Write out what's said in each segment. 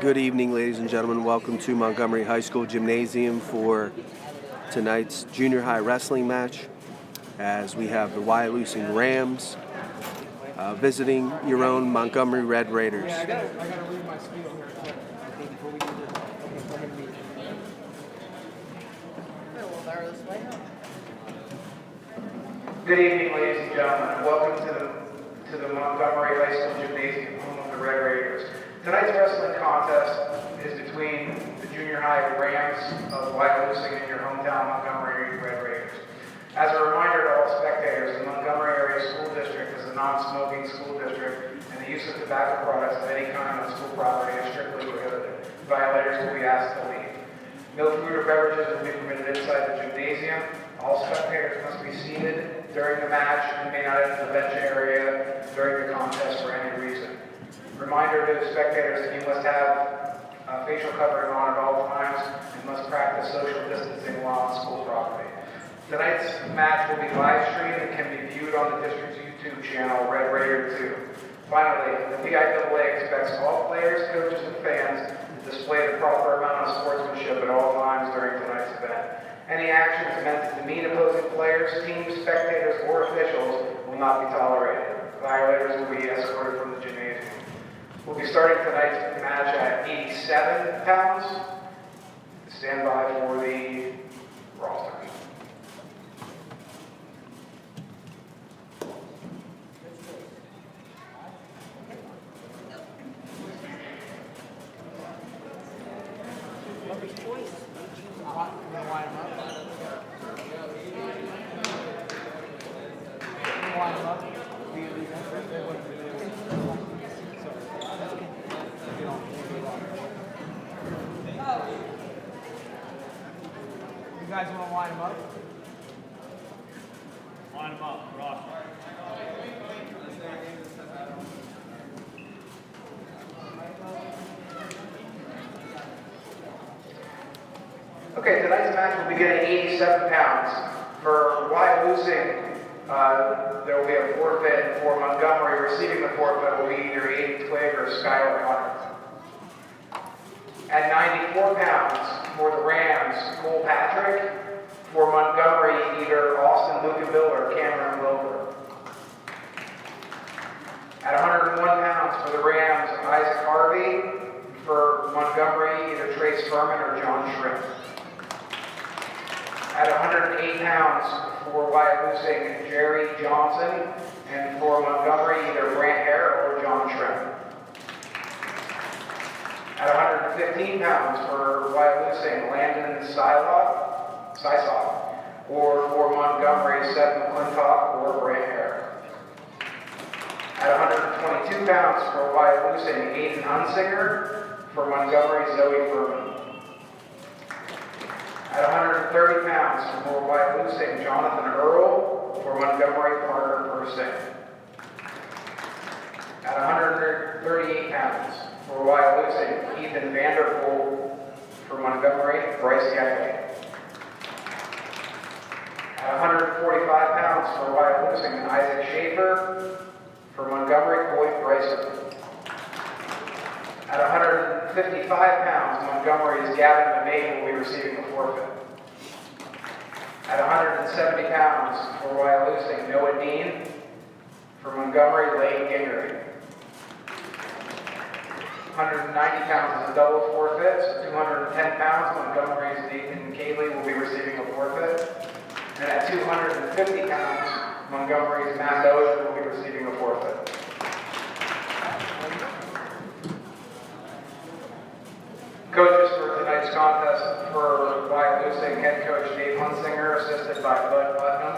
Good evening, ladies and gentlemen. Welcome to Montgomery High School Gymnasium for tonight's junior high wrestling match, as we have the Wyalusing Rams visiting your own Montgomery Red Raiders. I gotta read my spiel here before we do this. Good evening, ladies and gentlemen. Welcome to the Montgomery High School Gymnasium, home of the Red Raiders. Tonight's wrestling contest is between the junior high Rams of Wyalusing and your hometown Montgomery Red Raiders. As a reminder to all spectators, the Montgomery Area School District is a non-smoking school district, and the use of tobacco products of any kind on school property is strictly prohibited. Violators will be asked to leave. No food or beverages will be permitted inside the gymnasium. All spectators must be seated during the match and may not enter the bench area during the contest for any reason. Reminder to the spectators that you must have a facial covering on at all times and must practice social distancing while on school property. Tonight's match will be live streamed and can be viewed on the district's YouTube channel, Red Raider 2. Finally, the VIAA expects all players, coaches, and fans to display the proper amount of sportsmanship at all times during tonight's event. Any actions meant to demean opposing players, teams, spectators, or officials will not be tolerated. Violators will be escorted from the gymnasium. We'll be starting tonight's match at 87 pounds. Stand by for the roster. You guys want to line them up? Line them up, Ross. Okay, tonight's match will begin at 87 pounds. For Wyalusing, there will be a forfeit. For Montgomery, receiving the forfeit will be either Aiden Twig or Skylar Hunter. At 94 pounds, for the Rams, Cole Patrick. For Montgomery, either Austin Lucanville or Cameron Wilbur. At 101 pounds, for the Rams, Isaac Harvey. For Montgomery, either Trace Furman or John Shrimp. At 108 pounds, for Wyalusing, Jerry Johnson. And for Montgomery, either Grant Hare or John Shrimp. At 115 pounds, for Wyalusing, Landon Sysop. Or for Montgomery, Seth McClintock or Grant Hare. At 122 pounds, for Wyalusing, Aiden Hunsinger. For Montgomery, Zoe Furman. At 130 pounds, for Wyalusing, Jonathan Earl. For Montgomery, Parker Persing. At 138 pounds, for Wyalusing, Ethan Vanderpool. For Montgomery, Bryce Yeckley. At 145 pounds, for Wyalusing, Isaac Schaefer. For Montgomery, Coy Bryson. At 155 pounds, Montgomery's Gavin LeMay will be receiving a forfeit. At 170 pounds, for Wyalusing, Noah Dean. For Montgomery, Lane Gingery. 190 pounds is a double forfeit, so 210 pounds, Montgomery's Nathan Cayley will be receiving a forfeit. And at 250 pounds, Montgomery's Matt Dozier will be receiving a forfeit. Coaches for tonight's contest: for Wyalusing, head coach Dave Hunsinger, assisted by Bud Putnam.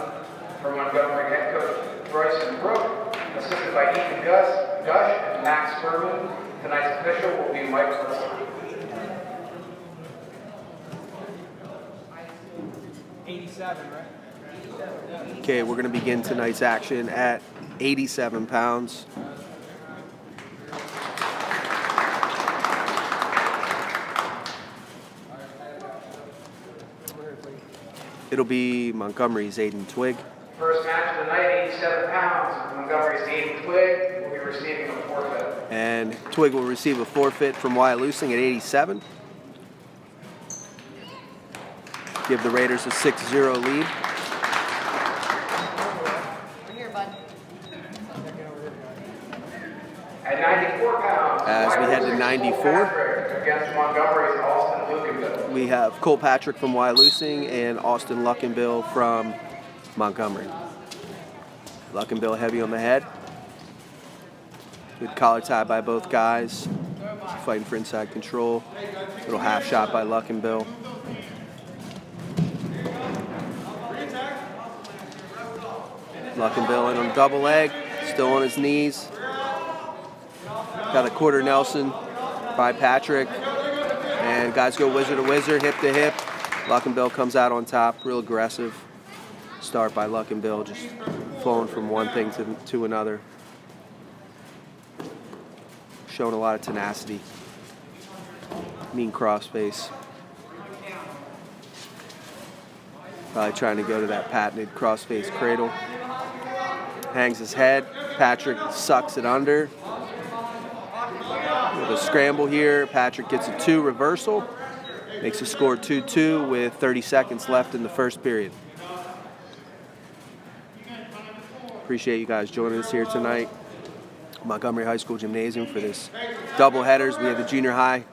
For Montgomery, head coach Bryson Brook, assisted by Ethan Gush and Max Furman. Tonight's official will be Mike Lister. 87, right? Okay, we're going to begin tonight's action at 87 pounds. It'll be Montgomery's Aiden Twig. First match of the night, 87 pounds. Montgomery's Aiden Twig will be receiving a forfeit. And Twig will receive a forfeit from Wyalusing at 87. Give the Raiders a 6-0 lead. At 94 pounds, As we head to 94, against Montgomery's Austin Lucanville. we have Cole Patrick from Wyalusing and Austin Luckenbill from Montgomery. Luckenbill heavy on the head. Good collar tie by both guys. Fighting for inside control. Little half shot by Luckenbill. Luckenbill in on double leg, still on his knees. Got a quarter Nelson by Patrick. And guys go whizzer to whizzer, hip to hip. Luckenbill comes out on top, real aggressive start by Luckenbill, just flowing from one thing to another. Showing a lot of tenacity. Mean crossface. Probably trying to go to that patented crossface cradle. Hangs his head. Patrick sucks it under. With a scramble here, Patrick gets a 2 reversal. Makes the score 2-2 with 30 seconds left in the first period. Appreciate you guys joining us here tonight. Montgomery High School Gymnasium for this double headers. We have the junior high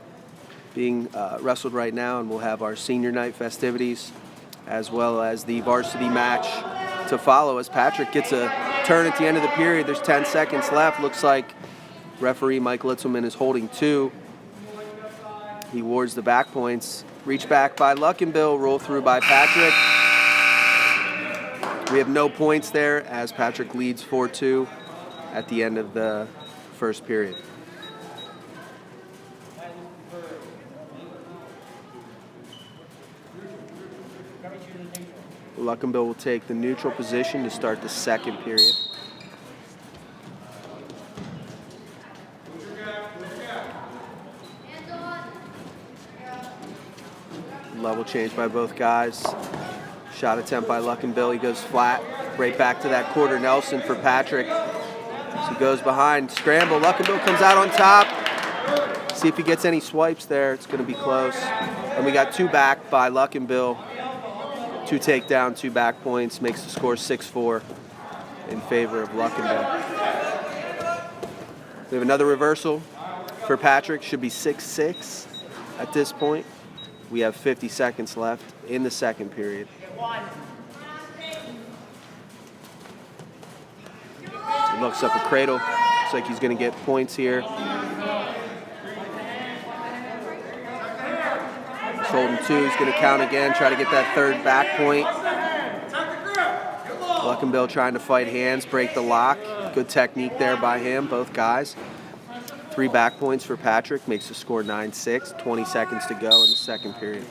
being wrestled right now, and we'll have our senior night festivities as well as the varsity match to follow as Patrick gets a turn at the end of the period. There's 10 seconds left. Looks like referee Mike Litzelman is holding 2. He awards the back points. Reach back by Luckenbill, roll through by Patrick. We have no points there as Patrick leads 4-2 at the end of the first period. Luckenbill will take the neutral position to start the second period. Level change by both guys. Shot attempt by Luckenbill. He goes flat. Right back to that quarter Nelson for Patrick. So he goes behind. Scramble. Luckenbill comes out on top. See if he gets any swipes there. It's going to be close. And we got 2 back by Luckenbill. 2 takedown, 2 back points. Makes the score 6-4 in favor of Luckenbill. We have another reversal for Patrick. Should be 6-6 at this point. We have 50 seconds left in the second period. He looks up a cradle. Looks like he's going to get points here. He's holding 2. He's going to count again, try to get that 3rd back point. Luckenbill trying to fight hands, break the lock. Good technique there by him, both guys. 3 back points for Patrick, makes the score 9-6. 20 seconds to go in the second period.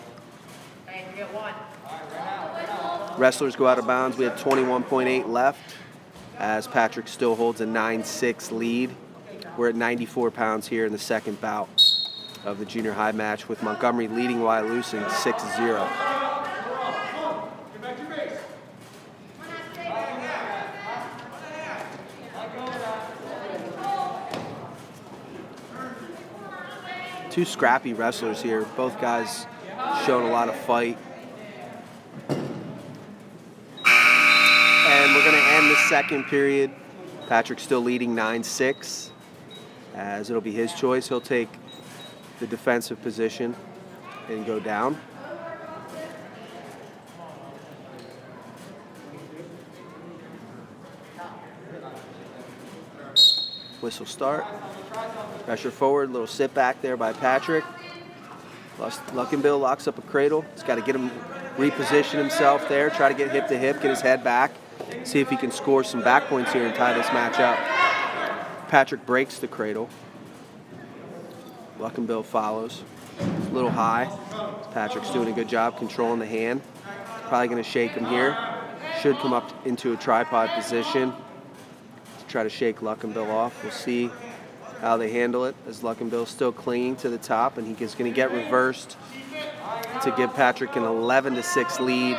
Wrestlers go out of bounds. We have 21.8 left as Patrick still holds a 9-6 lead. We're at 94 pounds here in the second bout of the junior high match with Montgomery leading Wyalusing 6-0. Two scrappy wrestlers here. Both guys showing a lot of fight. And we're going to end the second period. Patrick's still leading 9-6, as it'll be his choice. He'll take the defensive position and go down. Whistle start. Pressure forward, little sit back there by Patrick. Luckenbill locks up a cradle. He's got to get him, reposition himself there, try to get hip to hip, get his head back, see if he can score some back points here and tie this match up. Patrick breaks the cradle. Luckenbill follows. A little high. Patrick's doing a good job controlling the hand. Probably going to shake him here. Should come up into a tripod position to try to shake Luckenbill off. We'll see how they handle it as Luckenbill's still clinging to the top, and he is going to get reversed to give Patrick an 11-6 lead.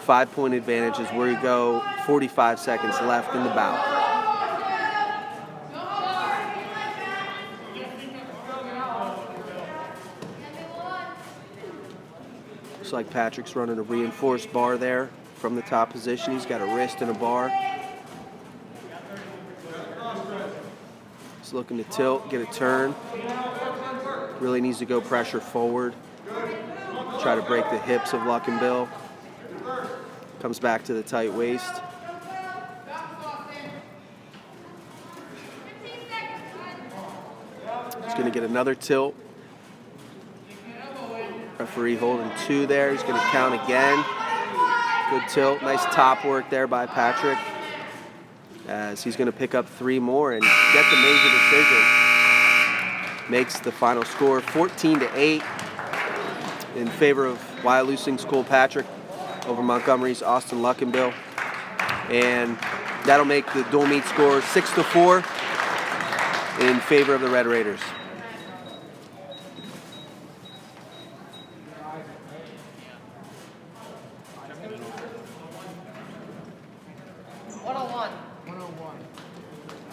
5-point advantage as we go. 45 seconds left in the bout. Looks like Patrick's running a reinforced bar there from the top position. He's got a wrist and a bar. He's looking to tilt, get a turn. Really needs to go pressure forward. Try to break the hips of Luckenbill. Comes back to the tight waist. He's going to get another tilt. Referee holding 2 there. He's going to count again. Good tilt. Nice top work there by Patrick. As he's going to pick up 3 more and get the major decision. Makes the final score 14-8 in favor of Wyalusing's Cole Patrick over Montgomery's Austin Luckenbill. And that'll make the dual meet score 6-4 in favor of the Red Raiders.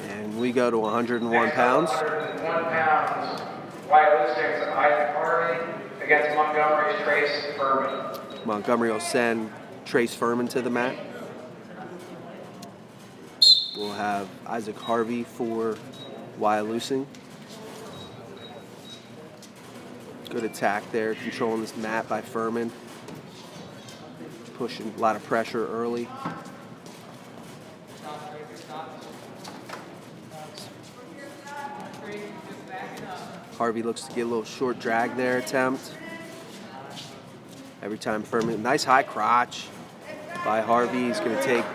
And we go to 101 pounds. 101 pounds. Wyalusing's Isaac Harvey against Montgomery's Trace Furman. Montgomery will send Trace Furman to the mat. We'll have Isaac Harvey for Wyalusing. Good attack there, controlling this mat by Furman. Pushing a lot of pressure early. Harvey looks to get a little short drag there attempt. Every time Furman, nice high crotch by Harvey. He's going to take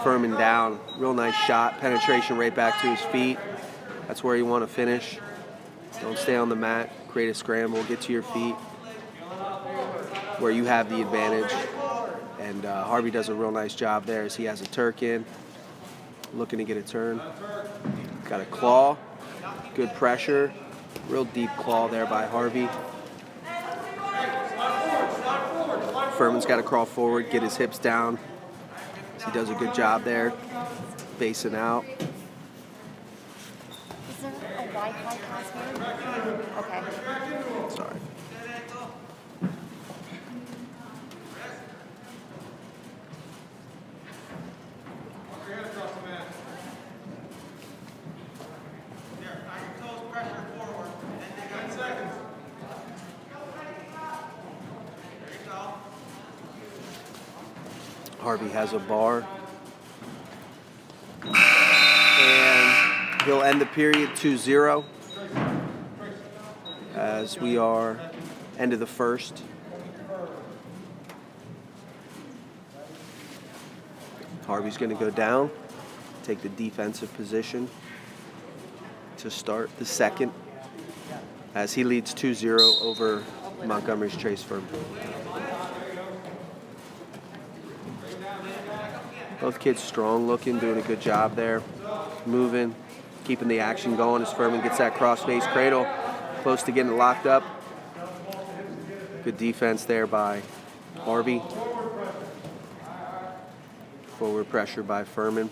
Furman down. Real nice shot, penetration right back to his feet. That's where you want to finish. Don't stay on the mat, create a scramble, get to your feet where you have the advantage. And Harvey does a real nice job there as he has a Turk in, looking to get a turn. Got a claw, good pressure. Real deep claw there by Harvey. Furman's got to crawl forward, get his hips down. He does a good job there, facing out. Is there a Wi-Fi password? Okay. Sorry. Harvey has a bar. And he'll end the period 2-0 as we are end of the first. Harvey's going to go down, take the defensive position to start the second as he leads 2-0 over Montgomery's Trace Furman. Both kids strong looking, doing a good job there. Moving, keeping the action going as Furman gets that cross-face cradle. Close to getting it locked up. Good defense there by Harvey. Forward pressure by Furman.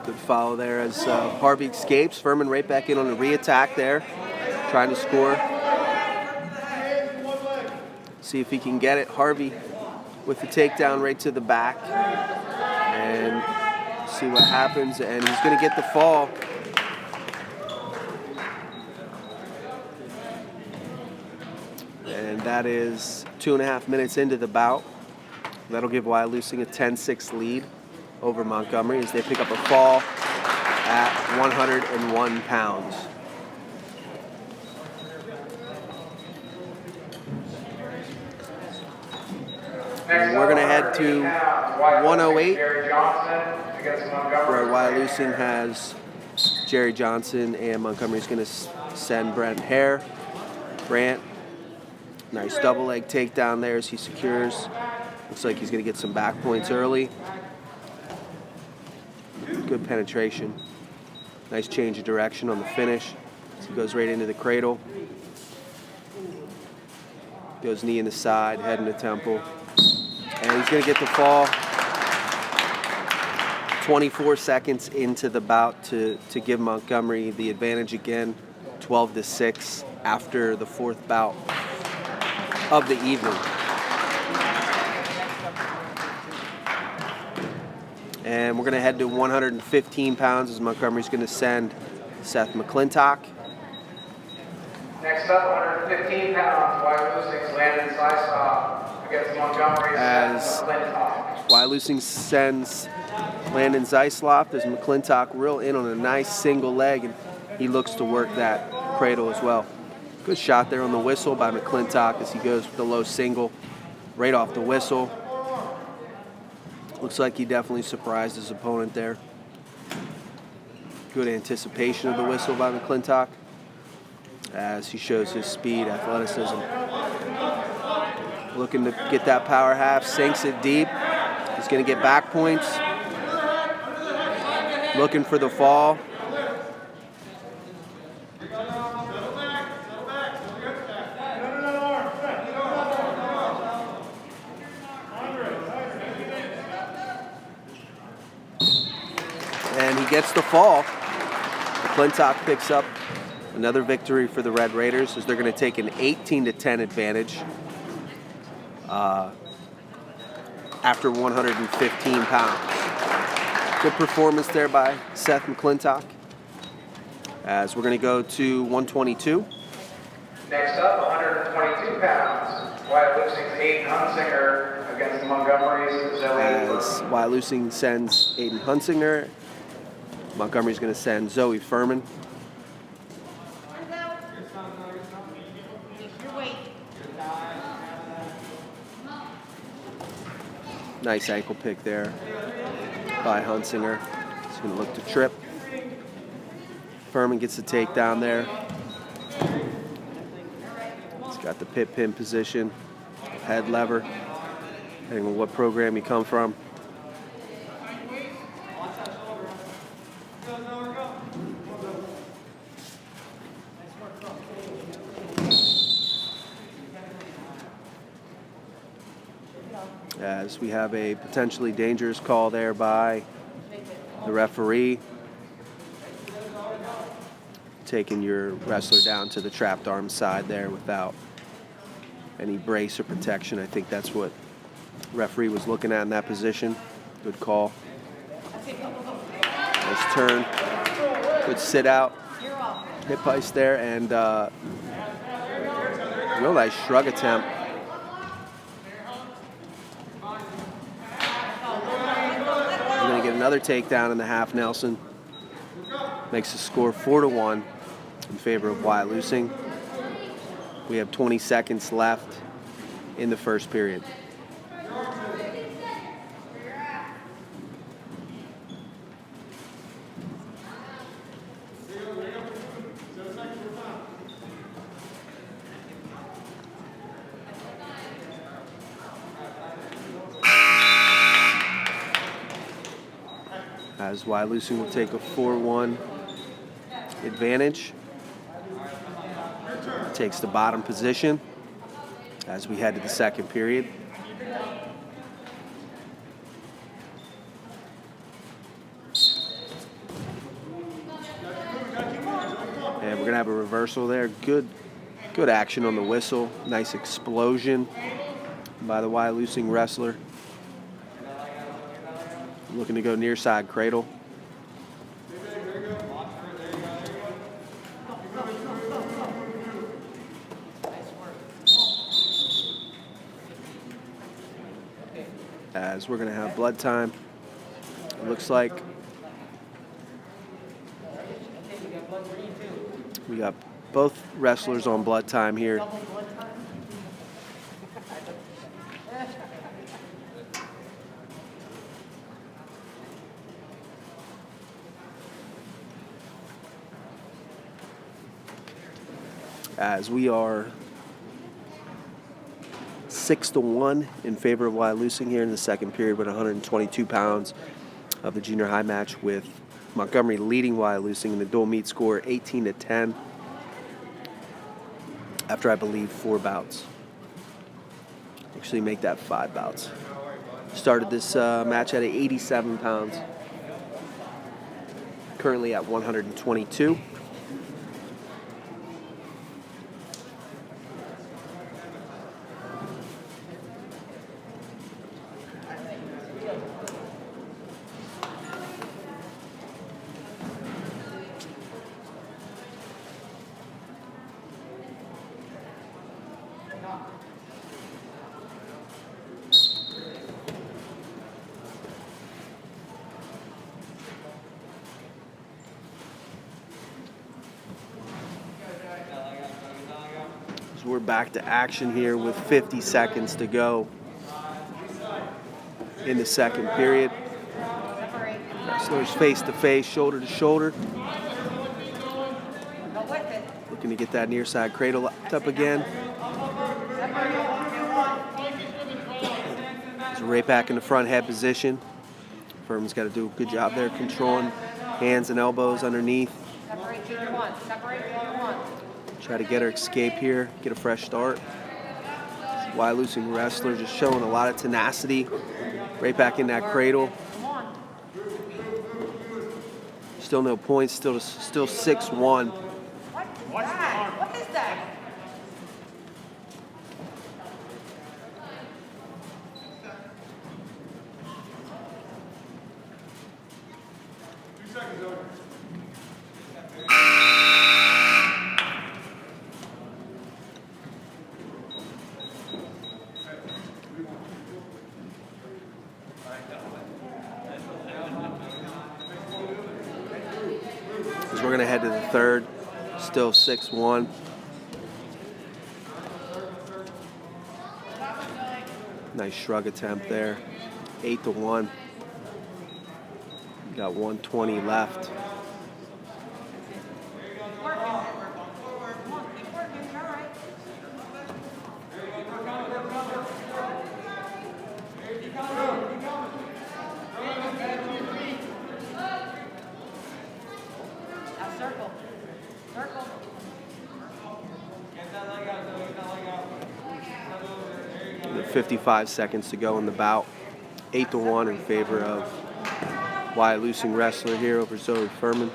Good follow there as Harvey escapes. Furman right back in on the re-attack there, trying to score. See if he can get it. Harvey with the takedown right to the back. And see what happens. And he's going to get the fall. And that is 2.5 minutes into the bout. That'll give Wyalusing a 10-6 lead over Montgomery as they pick up a fall at 101 pounds. And we're going to head to 108, where Wyalusing has Jerry Johnson and Montgomery's going to send Brant, nice double leg takedown there as he secures. Looks like he's going to get some back points early. Good penetration. Nice change of direction on the finish. So he goes right into the cradle. Goes knee in the side, head in the temple. And he's going to get the fall. 24 seconds into the bout to give Montgomery the advantage again. 12-6 after the fourth bout of the evening. And we're going to head to 115 pounds as Montgomery's going to send Seth McClintock. Next up, 115 pounds, Wyalusing Landon Zysop against Montgomery's Seth McClintock. Wyalusing sends Landon Zeisloft as McClintock real in on a nice single leg, and he looks to work that cradle as well. Good shot there on the whistle by McClintock as he goes with the low single right off the whistle. Looks like he definitely surprised his opponent there. Good anticipation of the whistle by McClintock as he shows his speed, athleticism. Looking to get that power half, sinks it deep. He's going to get back points. Looking for the fall. And he gets the fall. McClintock picks up another victory for the Red Raiders as they're going to take an 18-10 advantage after 115 pounds. Good performance there by Seth McClintock. As we're going to go to 122. Next up, 122 pounds, Wyalusing's Aiden Hunsinger against Montgomery's Zoe As Wyalusing sends Aiden Hunsinger, Montgomery's going to send Zoe Furman. Nice ankle pick there by Hunsinger. He's going to look to trip. Furman gets the takedown there. He's got the pit pin position, head lever, depending on what program you come from. As we have a potentially dangerous call there by the referee, taking your wrestler down to the trapped arm side there without any brace or protection. I think that's what the referee was looking at in that position. Good call. Nice turn. Good sit out. Hip ice there, and real nice shrug attempt. We're going to get another takedown in the half Nelson. Makes the score 4-1 in favor of Wyalusing. We have 20 seconds left in the first period. As Wyalusing will take a 4-1 advantage. Takes the bottom position as we head to the second period. And we're gonna have a reversal there. Good action on the whistle. Nice explosion by the Wyalusing wrestler. Looking to go near side cradle. As we're going to have blood time. It looks like we got both wrestlers on blood time here. As we are 6-1 in favor of Wyalusing here in the second period with 122 pounds of the junior high match, with Montgomery leading Wyalusing in the dual meet score 18-10 after, I believe, 4 bouts. Actually make that 5 bouts. Started this match at 87 pounds. Currently at 122. So we're back to action here with 50 seconds to go in the second period. Wrestlers face to face, shoulder to shoulder. Looking to get that near side cradle up again. So right back in the front head position. Furman's got to do a good job there controlling hands and elbows underneath. Try to get her escape here, get a fresh start. Wyalusing wrestler just showing a lot of tenacity. Right back in that cradle. Still no points, still 6-1. What is that? We're going to head to the third, still 6-1. Nice shrug attempt there, 8-1. Got 120 left. Circle. With 55 seconds to go in the bout. 8-1 in favor of Wyalusing wrestler here over Zoe Furman.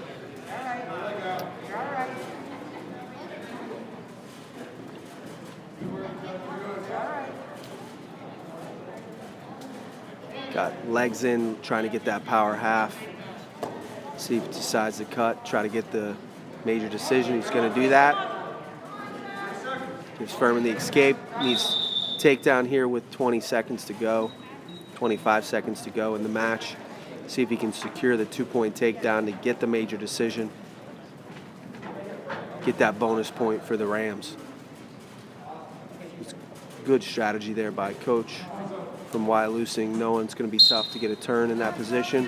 Got legs in, trying to get that power half. See if he decides to cut, try to get the major decision. He's going to do that. Gives Furman the escape. Needs takedown here with 20 seconds to go. 25 seconds to go in the match. See if he can secure the 2-point takedown to get the major decision. Get that bonus point for the Rams. It's good strategy there by coach from Wyalusing, knowing it's going to be tough to get a turn in that position.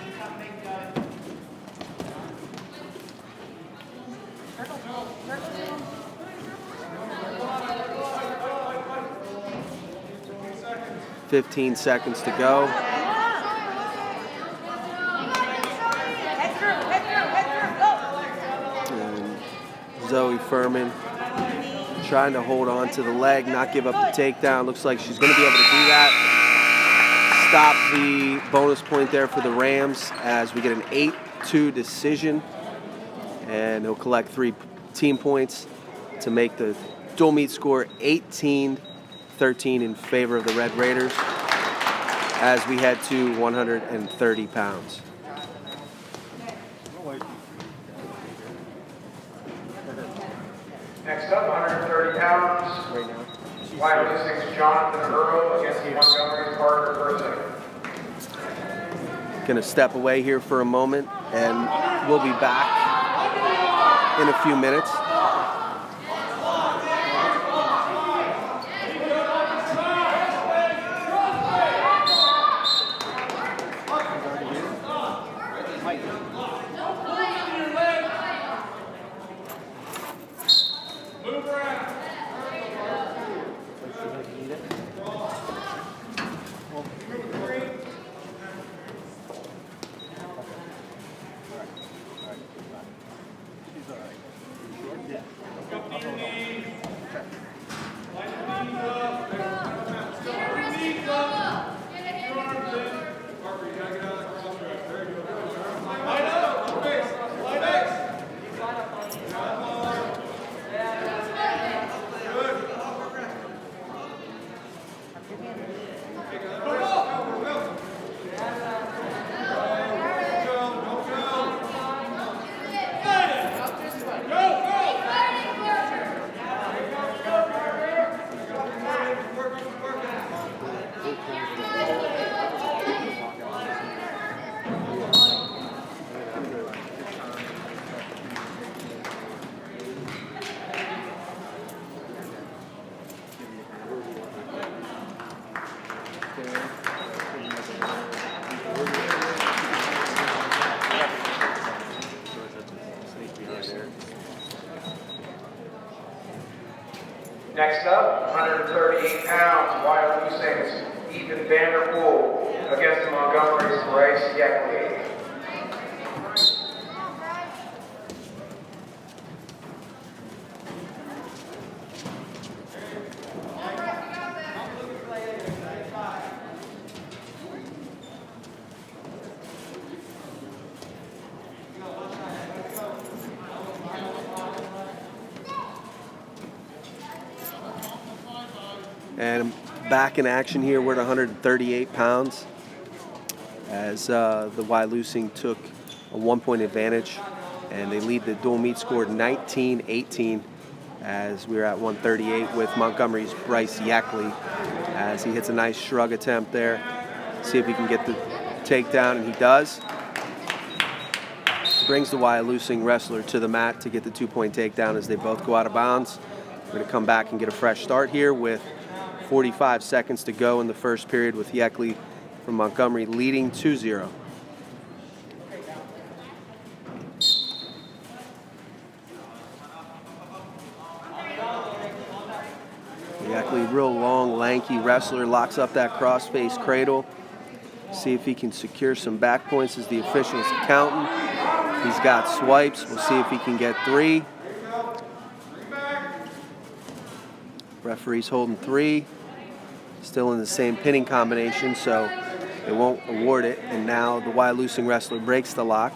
$15 seconds to go. And Zoe Furman trying to hold on to the leg, not give up the takedown. Looks like she's going to be able to do that. Stop the bonus point there for the Rams as we get an 8-2 decision. And he'll collect 3 team points to make the dual meet score 18-13 in favor of the Red Raiders as we head to 130 pounds. Next up, 130 pounds. Right now. Wyalusing's Jonathan Earl against Montgomery's Parker Herzig. Gonna step away here for a moment, and we'll be back in a few minutes. pounds, Wyalusing's Ethan Vanderpool against Montgomery's Bryce Yeckley. And back in action here, we're at 138 pounds as the Wyalusing took a 1-point advantage, and they lead the dual meet score 19-18 as we're at 138 with Montgomery's Bryce Yeckley as he hits a nice shrug attempt there. See if he can get the takedown, and he does. Brings the Wyalusing wrestler to the mat to get the 2-point takedown as they both go out of bounds. We're going to come back and get a fresh start here with 45 seconds to go in the first period with Yeckley from Montgomery leading 2-0. Yeckley, real long, lanky wrestler, locks up that cross-face cradle. See if he can secure some back points as the official's counting. He's got swipes. We'll see if he can get 3. Referee's holding 3. Still in the same pinning combination, so they won't award it. And now the Wyalusing wrestler breaks the lock.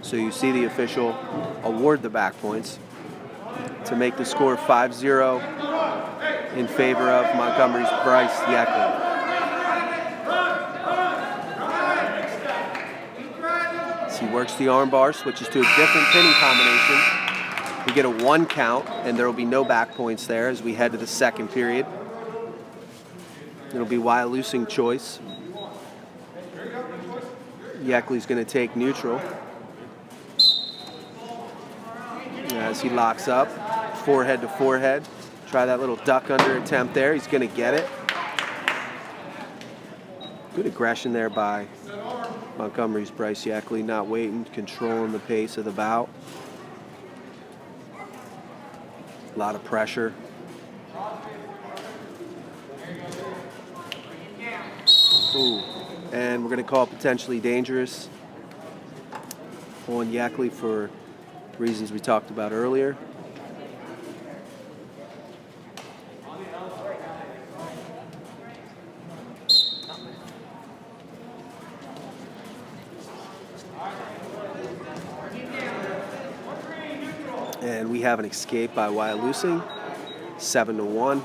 So you see the official award the back points to make the score 5-0 in favor of Montgomery's Bryce Yeckley. As he works the armbar, switches to a different pinning combination. We get a 1 count, and there will be no back points there as we head to the second period. It'll be Wyalusing choice. Yeckley's going to take neutral as he locks up, forehead to forehead. Try that little duck under attempt there. He's going to get it. Good aggression there by Montgomery's Bryce Yeckley, not waiting, controlling the pace of the bout. A lot of pressure. Ooh. And we're going to call potentially dangerous on Yeckley for reasons we talked about earlier. And we have an escape by Wyalusing, 7-1.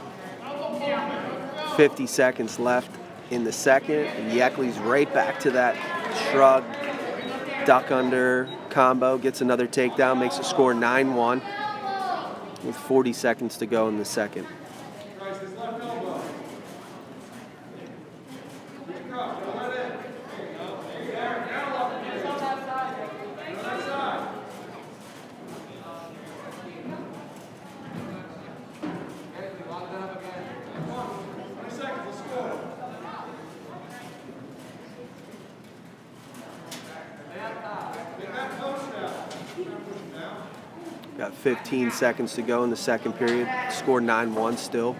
50 seconds left in the second, and Yeckley's right back to that shrug, duck under combo, gets another takedown, makes the score 9-1 with 40 seconds to go in the second. Got 15 seconds to go in the second period. Score 9-1 still.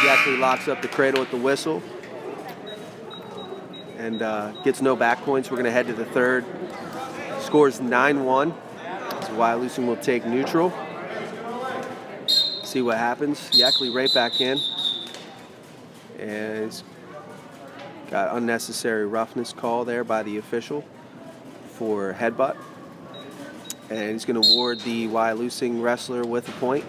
Yeckley locks up the cradle at the whistle and gets no back points. We're going to head to the third. Scores 9-1. So Wyalusing will take neutral. See what happens. Yeckley right back in. And he's got unnecessary roughness call there by the official for headbutt. And he's going to award the Wyalusing wrestler with a point.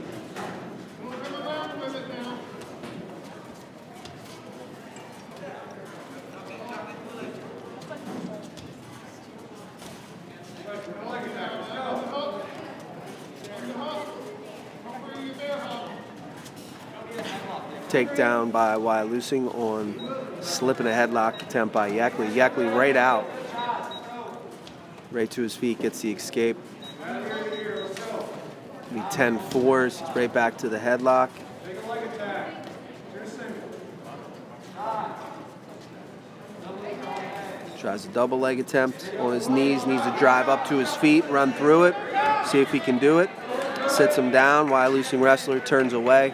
Takedown by Wyalusing on slipping a headlock attempt by Yeckley. Yeckley right out. Right to his feet, gets the escape. Be 10-4s. He's right back to the headlock. Tries a double leg attempt on his knees. Needs to drive up to his feet, run through it, see if he can do it. Sits him down. Wyalusing wrestler turns away.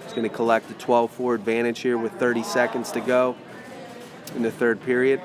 He's going to collect a 12-4 advantage here with 30 seconds to go in the third period.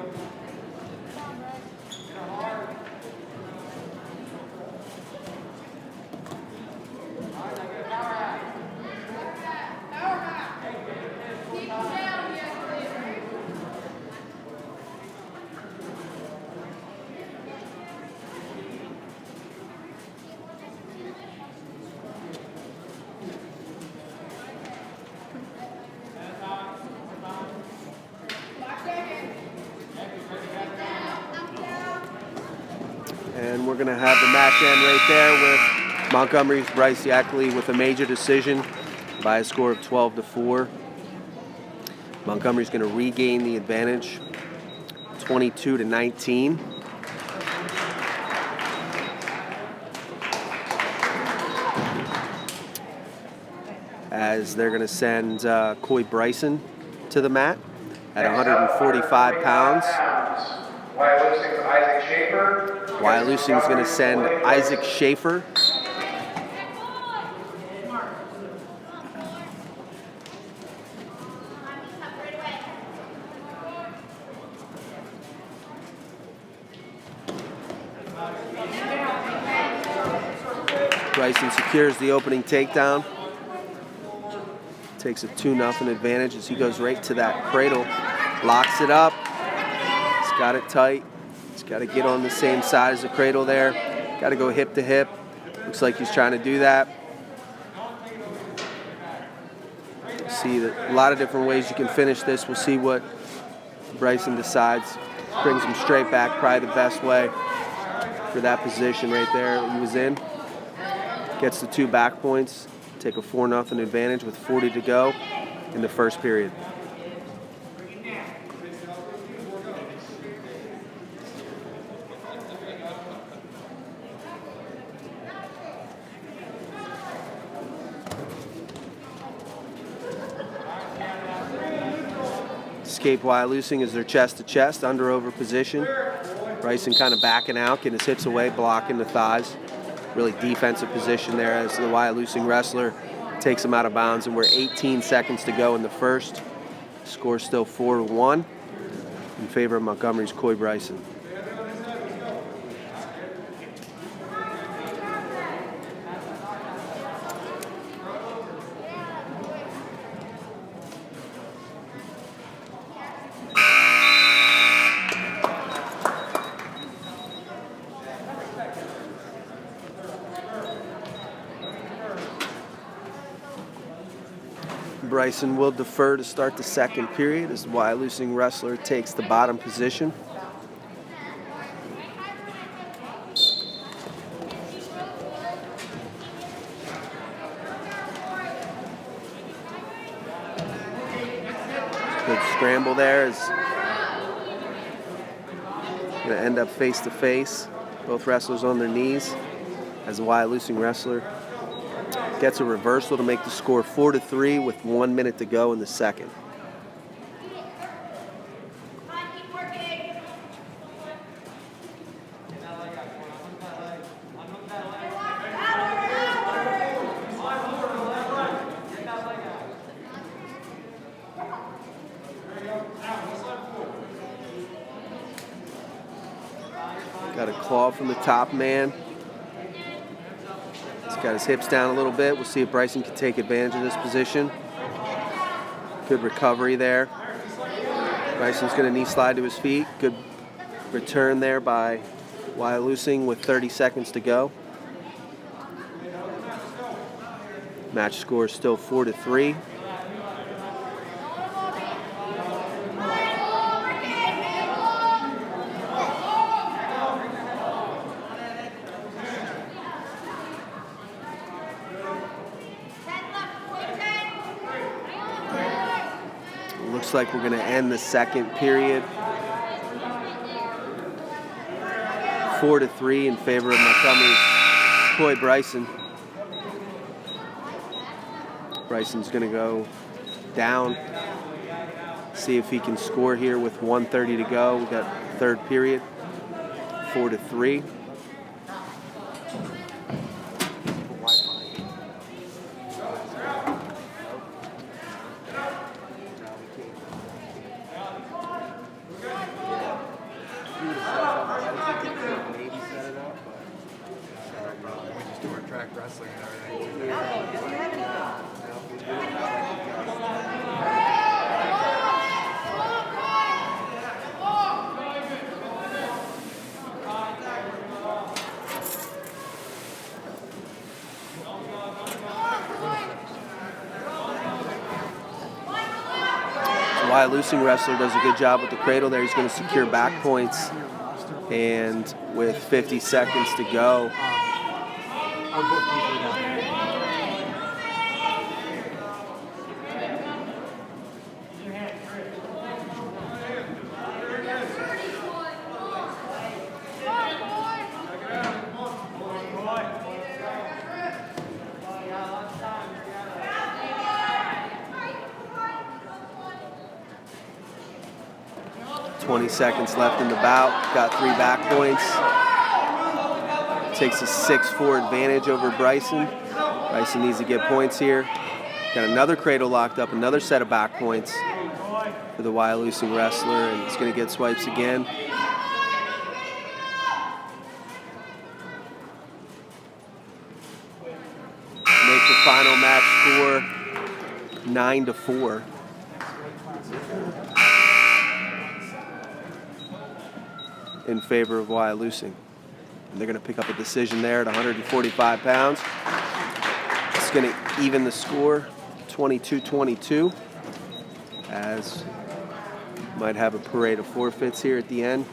And we're going to have the match end right there with Montgomery's Bryce Yackley with a major decision by a score of 12-4. Montgomery's going to regain the advantage, 22-19. As they're going to send Coy Bryson to the mat at 145 pounds. Wyalusing's Isaac Schaefer. Wyalusing's going to send Isaac Schaefer. Bryson secures the opening takedown. Takes a 2-0 advantage as he goes right to that cradle. Locks it up. He's got it tight. He's got to get on the same side as the cradle there. Got to go hip to hip. Looks like he's trying to do that. See that a lot of different ways you can finish this. We'll see what Bryson decides. Brings him straight back, probably the best way for that position right there he was in. Gets the 2 back points. Take a 4-0 advantage with 40 to go in the first period. Escape Wyalusing is their chest-to-chest, under-over position. Bryson kind of backing out, getting his hips away, blocking the thighs. Really defensive position there as the Wyalusing wrestler takes him out of bounds, and we're 18 seconds to go in the first. Score still 4-1 in favor of Montgomery's Coy Bryson. Bryson will defer to start the second period as the Wyalusing wrestler takes the bottom position. Good scramble there. Is going to end up face to face. Both wrestlers on their knees as the Wyalusing wrestler gets a reversal to make the score 4-3 with 1 minute to go in the second. Got a claw from the top man. He's got his hips down a little bit. We'll see if Bryson can take advantage of this position. Good recovery there. Bryson's going to knee slide to his feet. Good return there by Wyalusing with 30 seconds to go. Match score is still 4-3. Looks like we're going to end the second period 4-3 in favor of Montgomery's Coy Bryson. Bryson's going to go down, see if he can score here with 1:30 to go. We've got third period, 4-3. Track wrestling and everything. 'Wyalusing wrestler does a good job with the cradle there. He's going to secure back points. And with 50 seconds to go, Our bookkeeper down there. 20 seconds left in the bout. Got 3 back points. Takes a 6-4 advantage over Bryson. Bryson needs to get points here. Got another cradle locked up, another set of back points for the Wyalusing wrestler, and he's going to get swipes again. Make the final match score 9-4. In favor of Wyalusing. And they're going to pick up a decision there at 145 pounds. It's going to even the score, 22-22, as might have a parade of forfeits here at the end.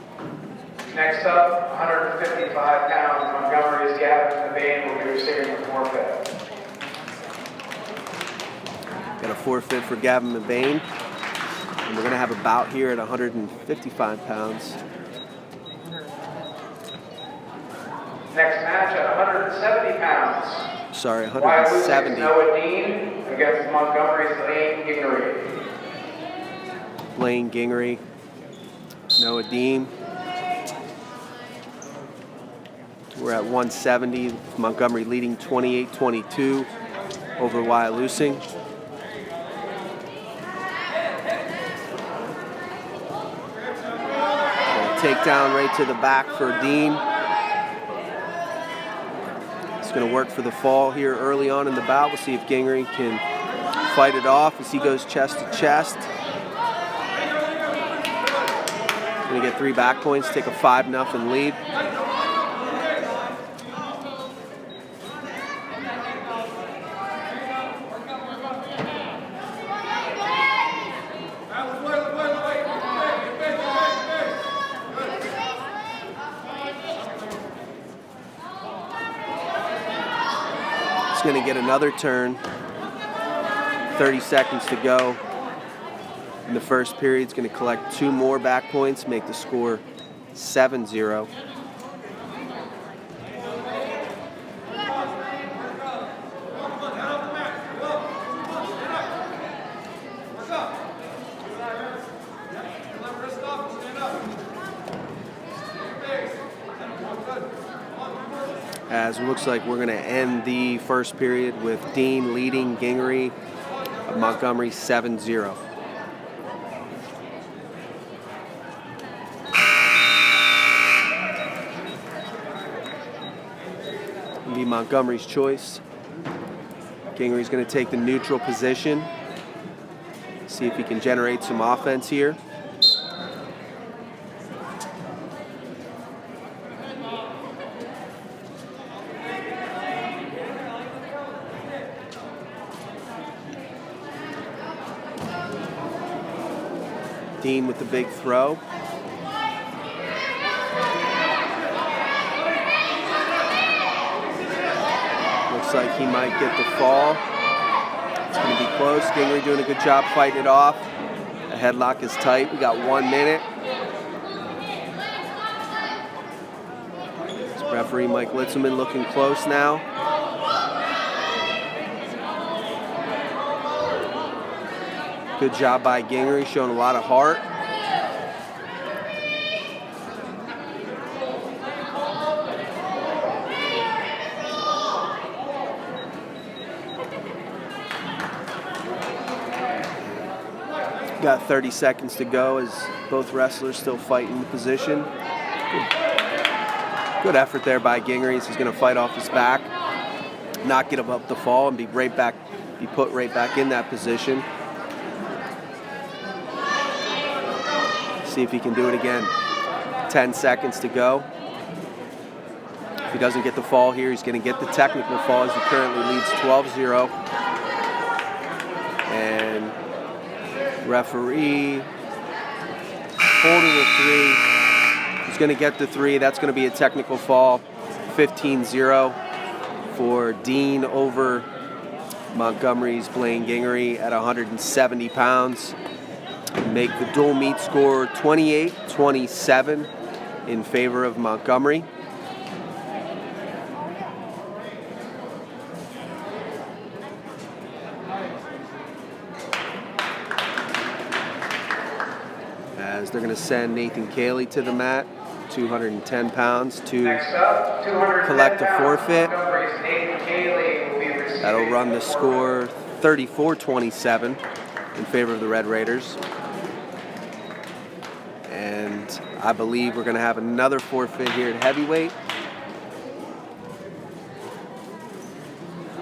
Next up, 155 pounds, Montgomery's Gavin McBain will be receiving a forfeit. Got a forfeit for Gavin McBain. And we're going to have a bout here at 155 pounds. Next match at 170 pounds. Sorry, Wyalusing's 170. Noah Dean against Montgomery's Lane Gingery. Blaine Gingery, Noah Dean. We're at 170. Montgomery leading 28-22 over Wyalusing. Takedown right to the back for Dean. He's going to work for the fall here early on in the bout. We'll see if Gingery can fight it off as he goes chest to chest. Going to get 3 back points, take a 5-0 lead. Going to get another turn. 30 seconds to go in the first period. It's going to collect 2 more back points, make the score 7-0. As it looks like we're going to end the first period with Dean leading Gingery of Montgomery 7-0. It'll be Montgomery's choice. Gingery's going to take the neutral position. See if he can generate some offense here. Dean with the big throw. Looks like he might get the fall. It's going to be close. Gingery doing a good job fighting it off. The headlock is tight. We got 1 minute. Referee Mike Litzelman looking close now. Good job by Gingery, showing a lot of heart. Got 30 seconds to go as both wrestlers still fighting the position. Good effort there by Gingery. He's going to fight off his back, not get him up the fall, and be put right back in that position. See if he can do it again. 10 seconds to go. If he doesn't get the fall here, he's going to get the technical fall as he currently leads 12-0. And referee holding a 3. He's going to get the 3. That's going to be a technical fall. 15-0 for Dean over Montgomery's Blaine Gingery at 170 pounds. Make the dual meet score 28-27 in favor of Montgomery. As they're going to send Nathan Cayley to the mat, 210 pounds, to collect a forfeit. That'll run the score 34-27 in favor of the Red Raiders. And I believe we're going to have another forfeit here at heavyweight.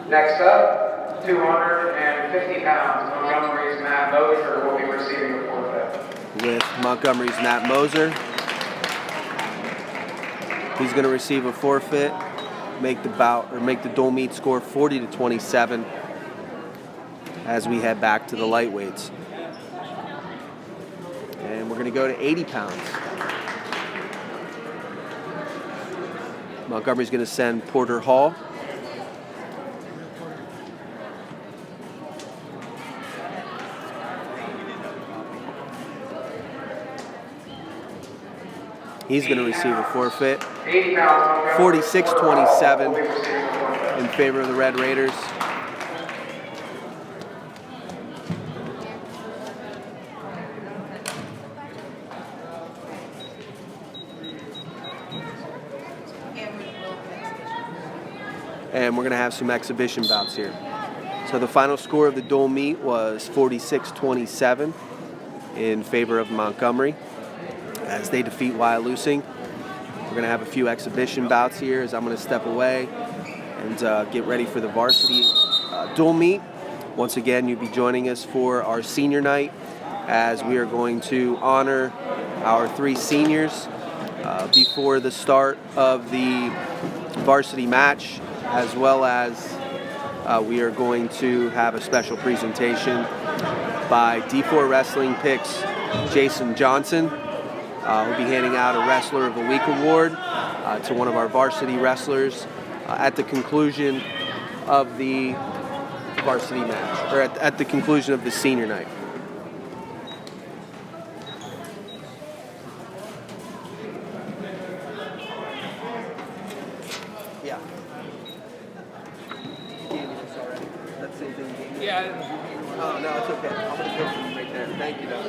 Next up, 250 pounds, Montgomery's Matt Moser will be receiving a forfeit. With Montgomery's Matt Moser. He's going to receive a forfeit, make the dual meet score 40-27 as we head back to the lightweights. And we're going to go to 80 pounds. Montgomery's going to send Porter Hall. He's going to receive a forfeit. 46-27 in favor of the Red Raiders. And we're going to have some exhibition bouts here. So the final score of the dual meet was 46-27 in favor of Montgomery as they defeat Wyalusing. We're going to have a few exhibition bouts here as I'm going to step away and get ready for the varsity dual meet. Once again, you'll be joining us for our senior night as we are going to honor our 3 seniors before the start of the varsity match, as well as we are going to have a special presentation by D4 Wrestling Picks Jason Johnson. We'll be handing out a Wrestler of the Week award to one of our varsity wrestlers at the conclusion of the varsity match, or at the conclusion of the senior night. Yeah. You gave me this already. That's the same thing you gave me? Yeah, I didn't. Oh, no, it's okay. I'm going to give it right there. Thank you, though.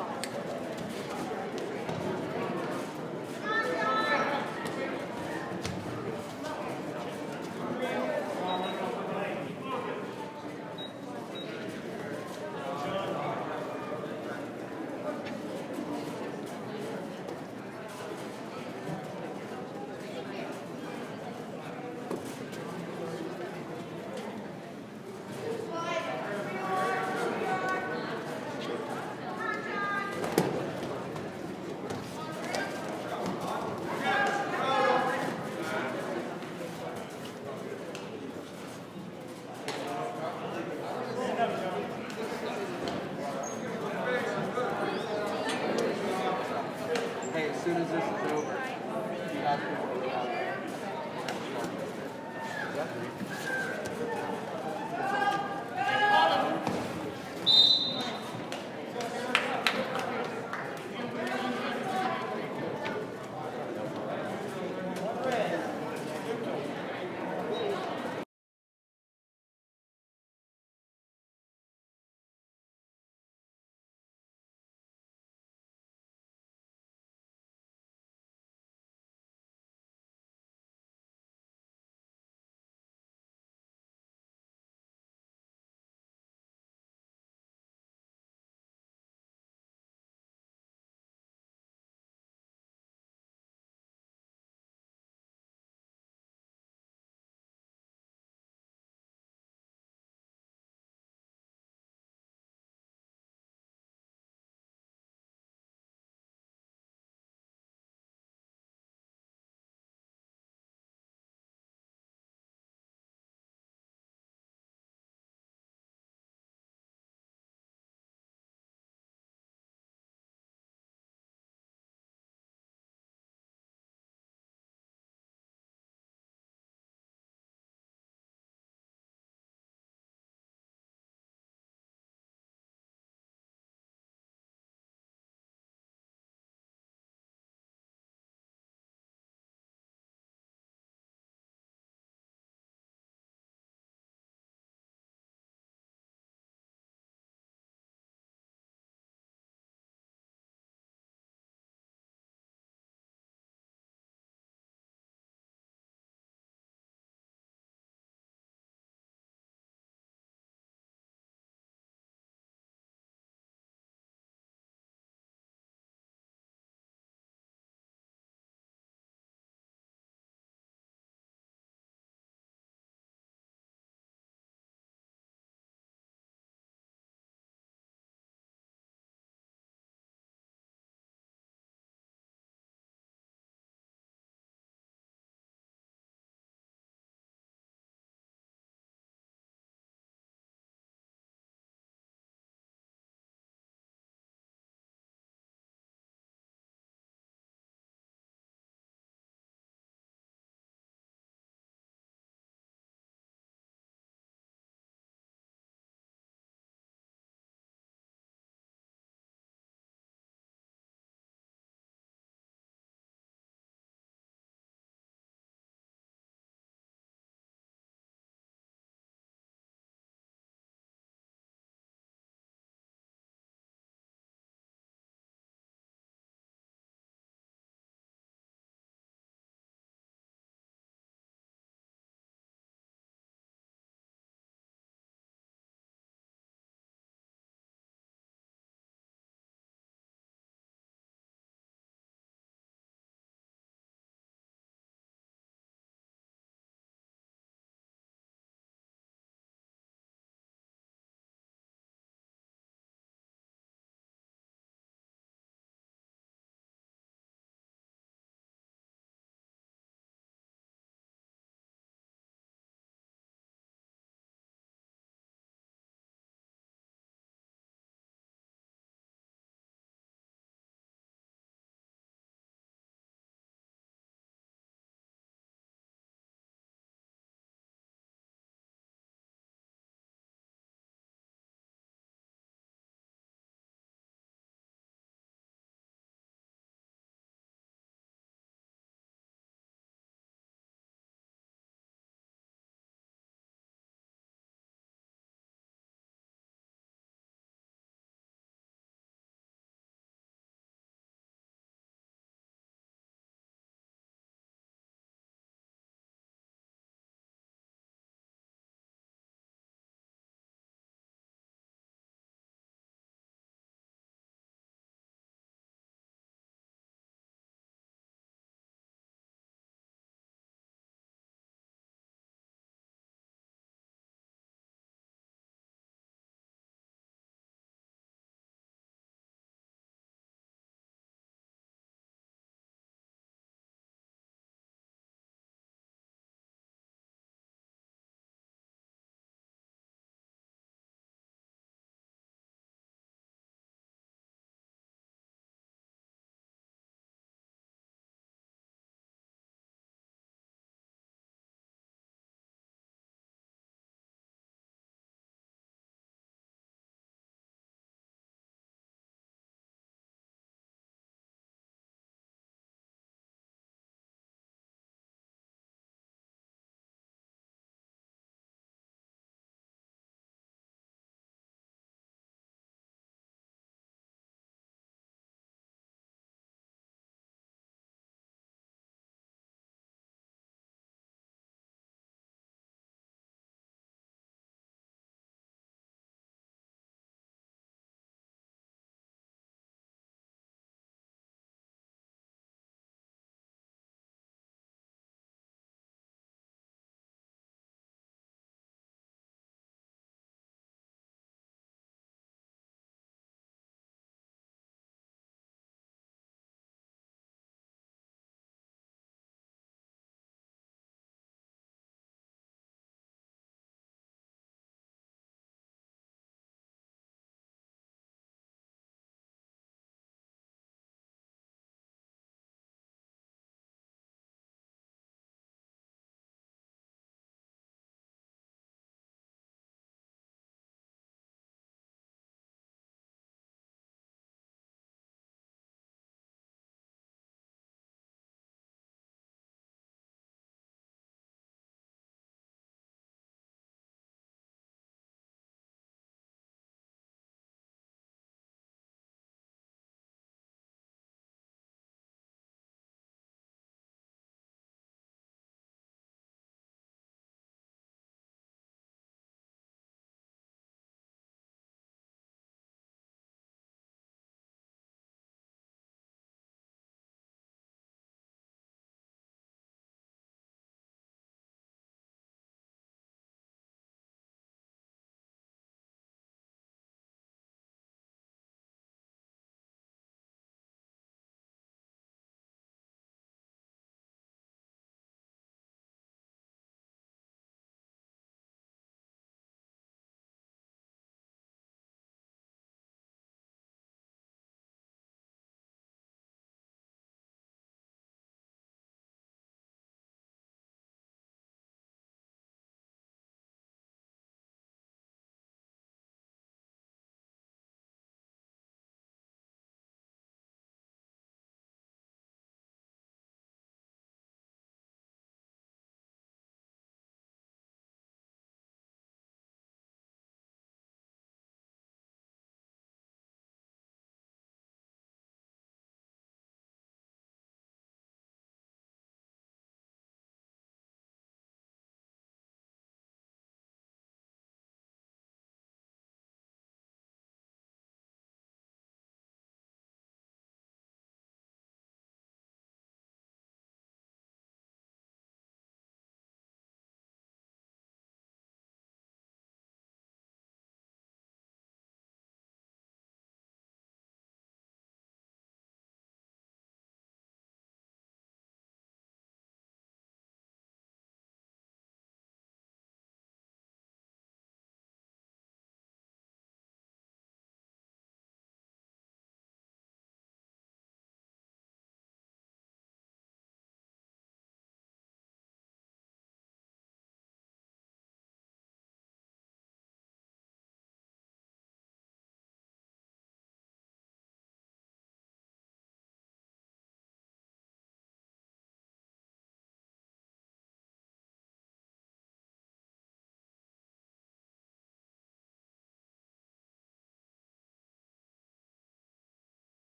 off.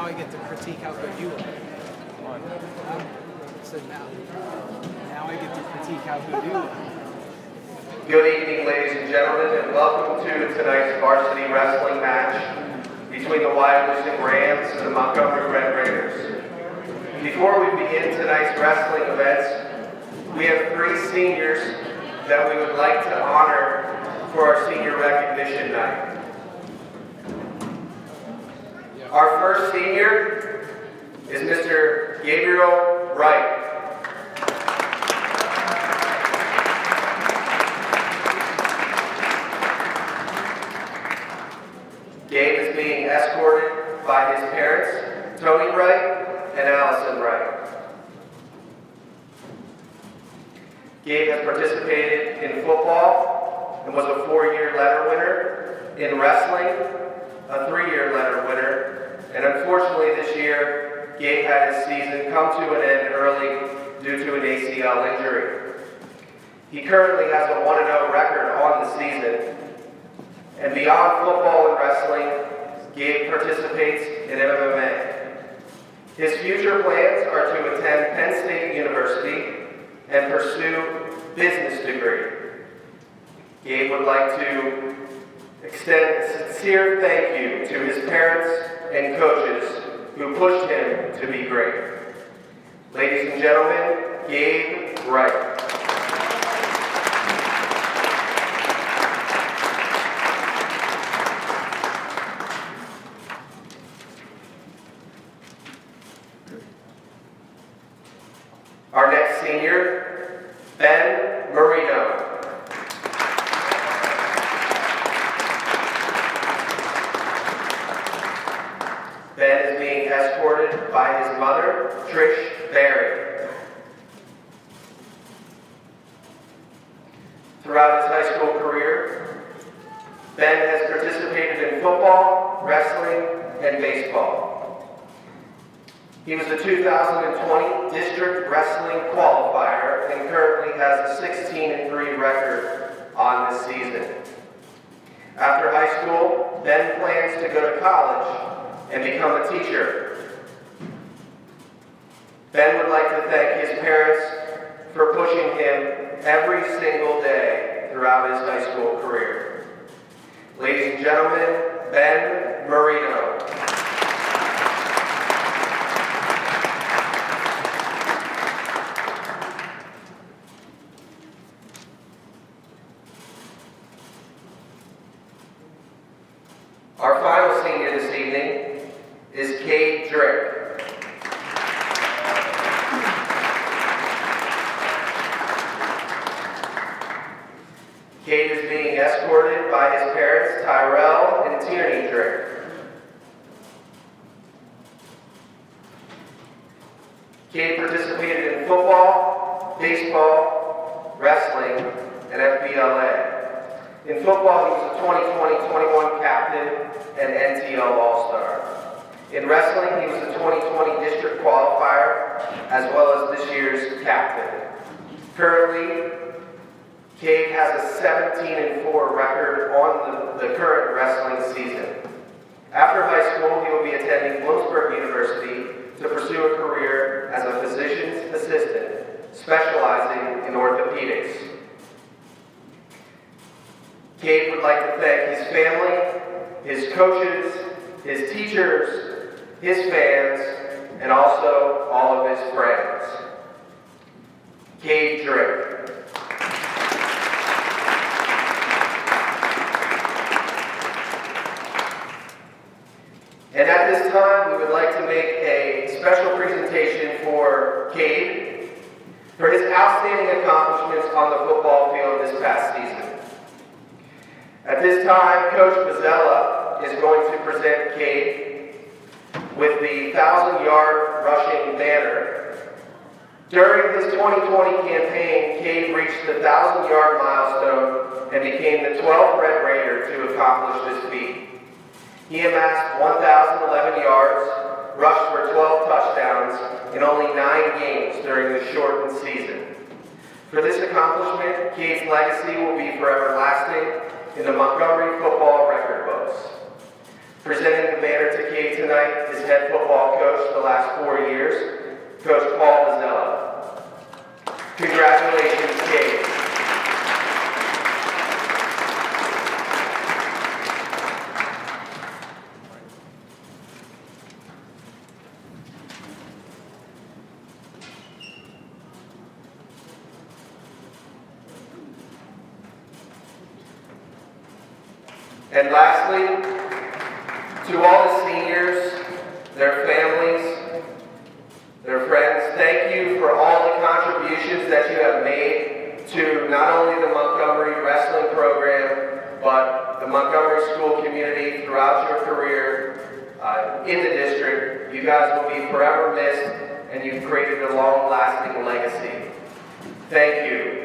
now I get to critique how good you are. Come on. So now I get to critique how good you are. Good evening, ladies and gentlemen, and welcome to tonight's varsity wrestling match between the Wyalusing Rams and the Montgomery Red Raiders. Before we begin tonight's wrestling events, we have 3 seniors that we would like to honor for our senior recognition night. Our first senior is Mr. Gabriel Wright. Gabe is being escorted by his parents, Tony Wright and Allison Wright. Gabe has participated in football and was a 4-year letter winner, in wrestling, a 3-year letter winner, and unfortunately this year, Gabe had his season come to an end early due to an ACL injury. He currently has a 1-0 record on the season. And beyond football and wrestling, Gabe participates in MMA. His future plans are to attend Penn State University and pursue business degree. Gabe would like to extend a sincere thank you to his parents and coaches who pushed him to be great. Ladies and gentlemen, Gabe Wright. Our next senior, Ben Marino. Ben is being escorted by his mother, Trish Berry. Throughout his high school career, Ben has participated in football, wrestling, and baseball. He was the 2020 District Wrestling Qualifier and currently has a 16-3 record on this season. After high school, Ben plans to go to college and become a teacher. Ben would like to thank his parents for pushing him every single day throughout his high school career. Ladies and gentlemen, Ben Marino. Our final senior this evening is Kate Drake. Kate is being escorted by his parents, Tyrell and Tierney Drake. Kate participated in football, baseball, wrestling, and FBLA. In football, he was a 2020-21 captain and NTL All-Star. In wrestling, he was the 2020 district qualifier, as well as this year's captain. Currently, Cade has a 17-4 record on the current wrestling season. After high school, he will be attending Bloomsburg University to pursue a career as a physician's assistant, specializing in orthopedics. Cade would like to thank his family, his coaches, his teachers, his fans, and also all of his friends. Cade Drake. And at this time, we would like to make a special presentation for Cade for his outstanding accomplishments on the football field this past season. At this time, Coach Mazzella is going to present Cade with the 1,000-yard rushing banner. During his 2020 campaign, Cade reached the 1,000-yard milestone and became the 12th Red Raider to accomplish this feat. He amassed 1,011 yards, rushed for 12 touchdowns in only 9 games during the shortened season. For this accomplishment, Cade's legacy will be forever lasting in the Montgomery football record books. Presenting the banner to Cade tonight is head football coach for the last 4 years, Coach Paul Mazzella. Congratulations, Kate. And lastly, to all the seniors, their families, their friends, thank you for all the contributions that you have made to not only the Montgomery wrestling program, but the Montgomery school community throughout your career in the district. You guys will be forever missed, and you've created a long-lasting legacy. Thank you.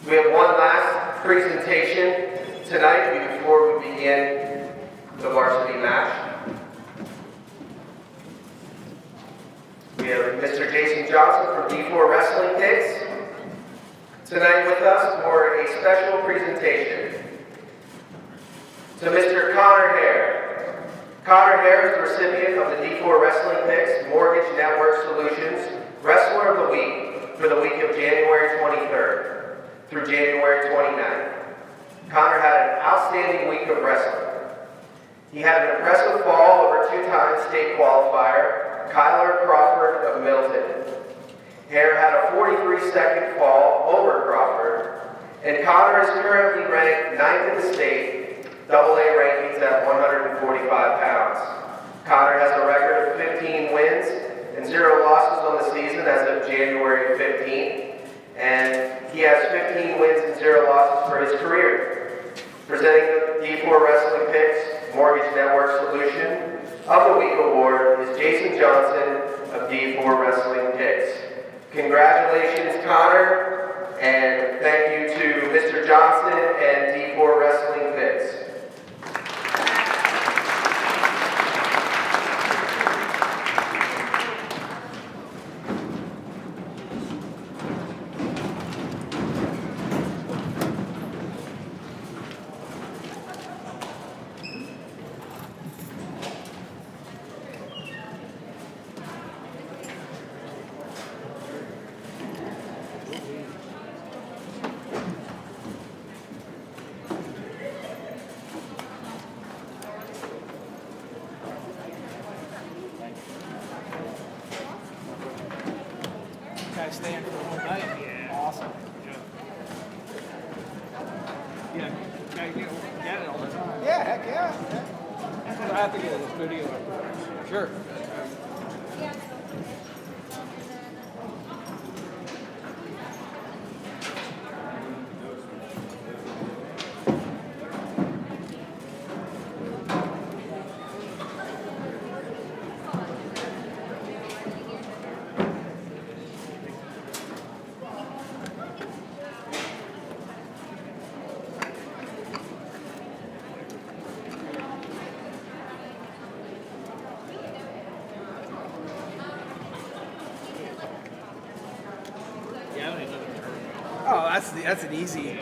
We have one last presentation tonight before we begin the varsity match. We have Mr. Jason Johnson from D4 Wrestling Kids tonight with us for a special presentation. To Mr. Connor Hare. Connor Hare is the recipient of the D4 Wrestling Picks Mortgage Network Solutions Wrestler of the Week for the week of January 23rd. Through January 29th. Connor had an outstanding week of wrestling. He had an impressive fall over two-time state qualifier, Kyler Crawford of Milton. Hare had a 43-second fall over Crawford, and Connor is currently ranked 9th in the state, AA rankings at 145 pounds. Connor has a record of 15 wins and 0 losses on the season as of January 15th. And he has 15 wins and 0 losses for his career. Presenting the D4 Wrestling Picks Mortgage Network Solution of the Week Award is Jason Johnson of D4 Wrestling Picks. Congratulations, Connor, and thank you to Mr. Johnson and D4 Wrestling Picks. Guys staying for the whole night? Yeah. Awesome. Yeah. Yeah, you get it all the time. Yeah, heck yeah. I have to get a video of it. Sure. Oh, that's an easy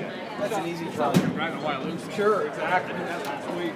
draw. Right on Wyalusing. Sure. Exactly. That's last week.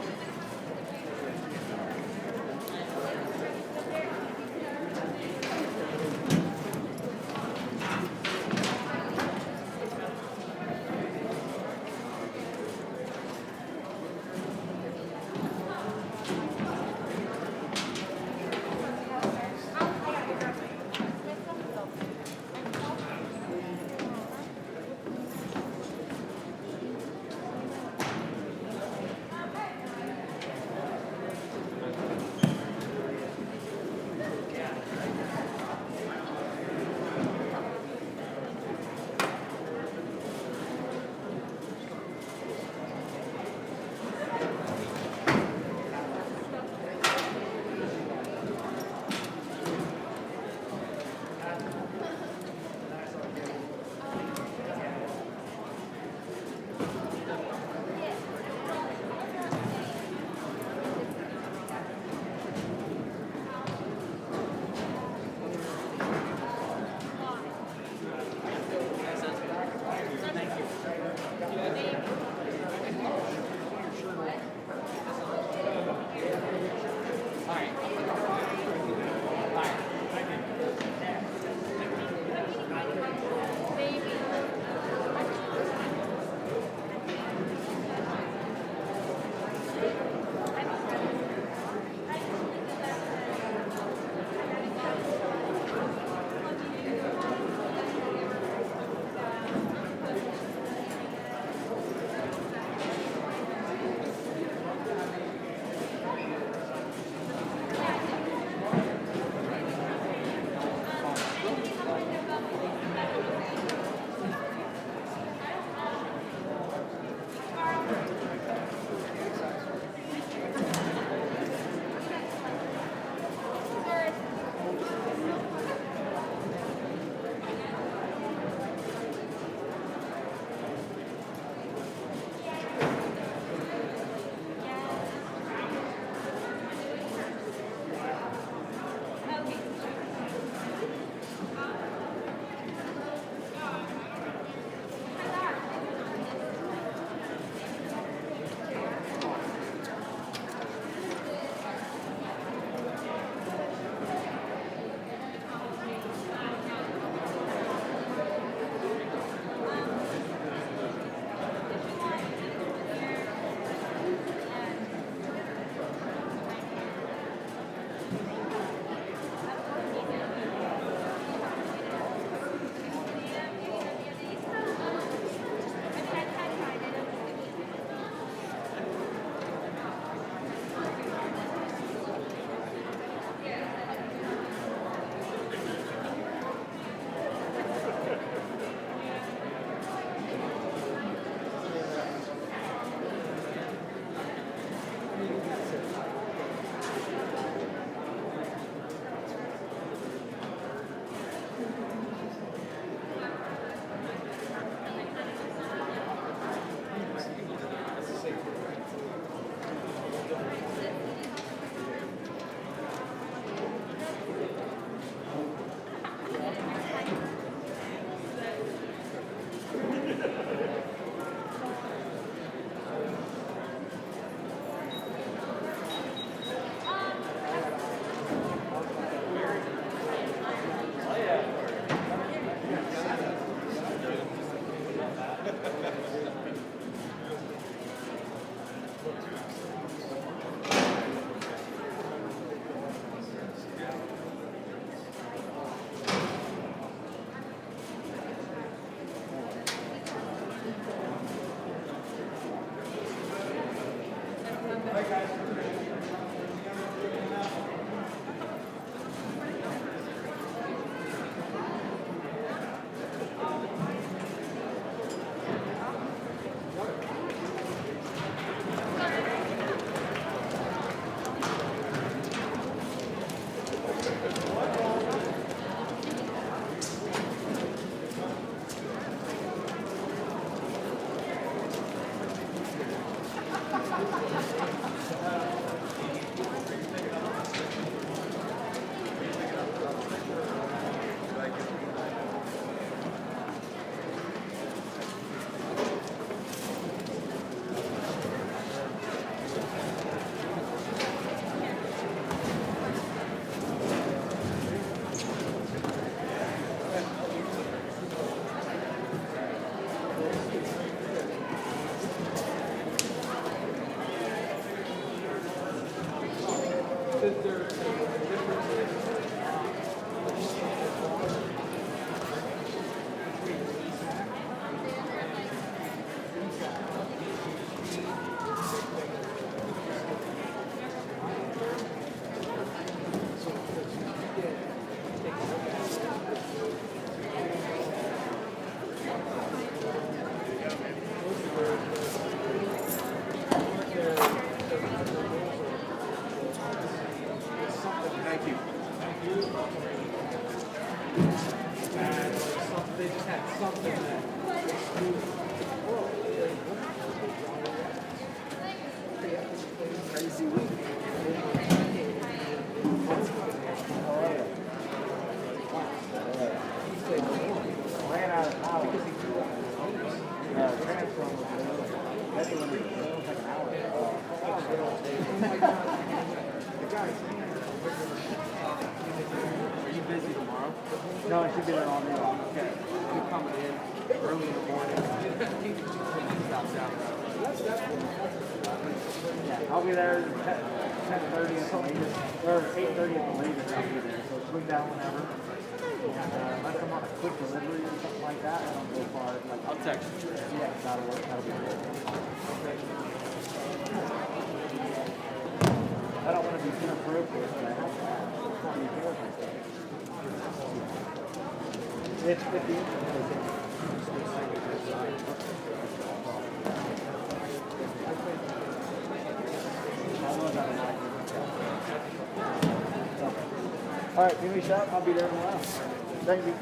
Thank you. They just had something that Crazy week. Ran out of power. Transformer was then he went it was like an hour. Are you busy tomorrow? No, I should be there all day long. Okay. You coming in early in the morning? Stops down the road. Yeah, I'll be there 10:30 at the latest, or 8:30 at the latest. I'll be there. So swing down whenever. And unless I'm on a quick delivery or something like that, I don't go far. Like, I'll text you. yeah, that'll work. That'll be good. I don't want to be inappropriate, but I have to have. It's 50 All right, give me a shout. I'll be there tomorrow. Thank you.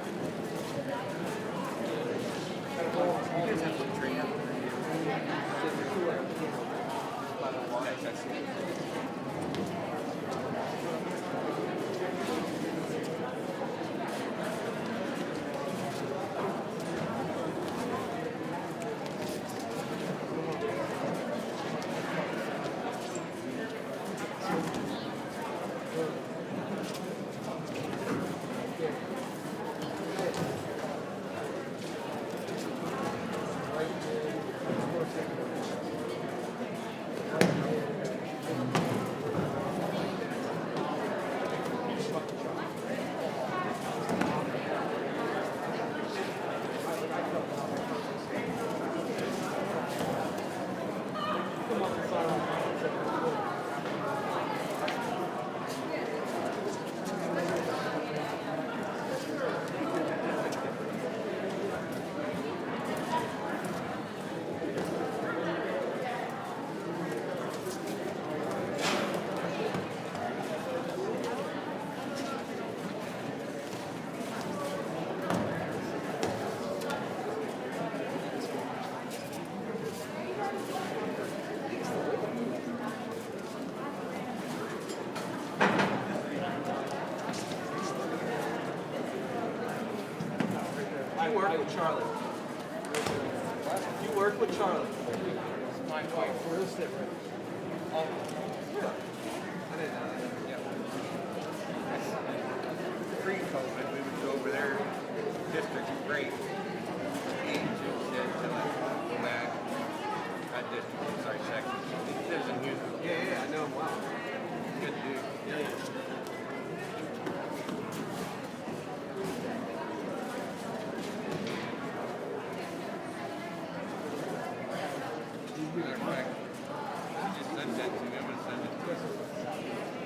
You work with Charlie. You work with Charlie. My wife. We'll sit right. Oh, yeah. I didn't know that. Yeah. Pre-COVID, we would go over there, district great. Age said to like go back. Not district, sorry, section. He lives in Houston. Yeah, I know him well. Good dude. Yeah. Matter of fact, he just sent that to me. I'm going to send it to him.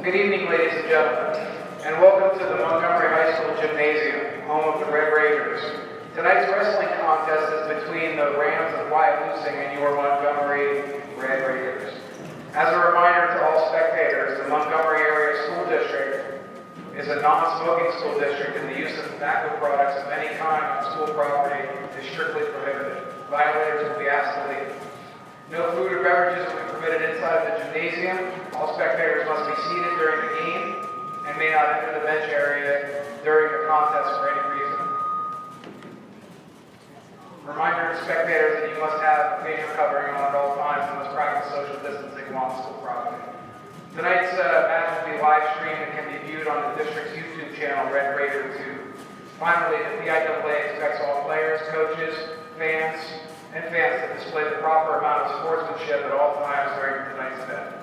Good evening, ladies and gentlemen, and welcome to the Montgomery High School Gymnasium, home of the Red Raiders. Tonight's wrestling contest is between the Rams of Wyalusing and your Montgomery Red Raiders. As a reminder to all spectators, the Montgomery Area School District is a non-smoking school district, and the use of tobacco products of any kind on school property is strictly prohibited. Violators will be asked to leave. No food or beverages will be permitted inside of the gymnasium. All spectators must be seated during the game and may not enter the bench area during the contest for any reason. Reminder to spectators that you must have a facial covering on at all times and must practice social distancing while on school property. Tonight's match will be live streamed and can be viewed on the district's YouTube channel, Red Raider 2. Finally, the PIAA expects all players, coaches, fans, and fans to display the proper amount of sportsmanship at all times during tonight's event.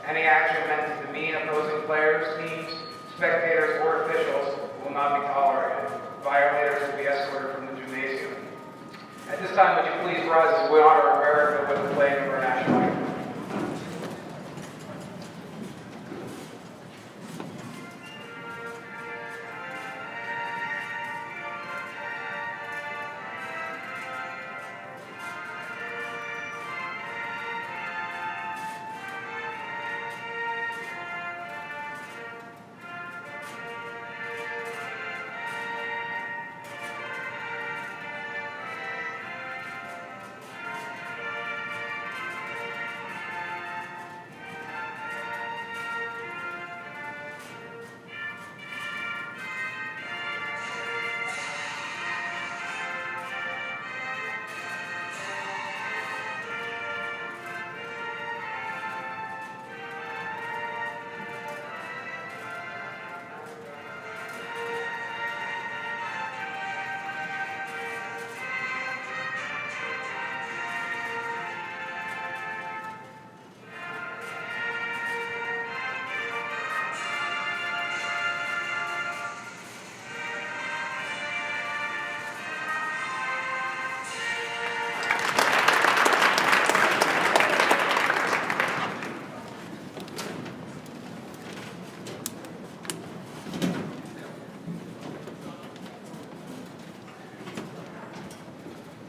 Any action meant to demean opposing players, teams, spectators, or officials will not be tolerated. Violators will be escorted from the gymnasium. At this time, would you please rise as we honor America with the playing of our national anthem.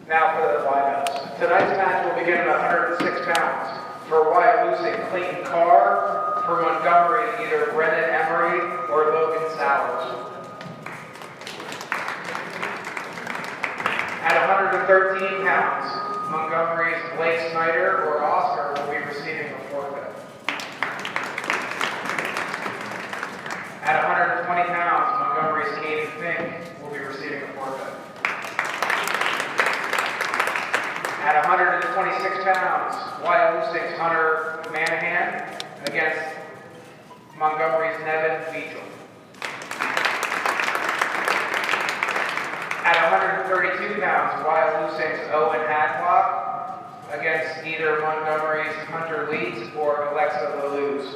Now for the lineups. Tonight's match will begin at 106 pounds. For Wyalusing, Clayton Carr. For Montgomery, either Brendan Emery or Logan Sowers. At 113 pounds, Montgomery's Blake Snyder or Oscar will be receiving a forfeit. At 120 pounds, Montgomery's Katie Fink will be receiving a forfeit. At 126 pounds, Wyalusing's Hunter Manahan against Montgomery's Nevin Beechel. At 132 pounds, Wyalusing's Owen Hadlock against either Montgomery's Hunter Leeds or Alexa Laluz.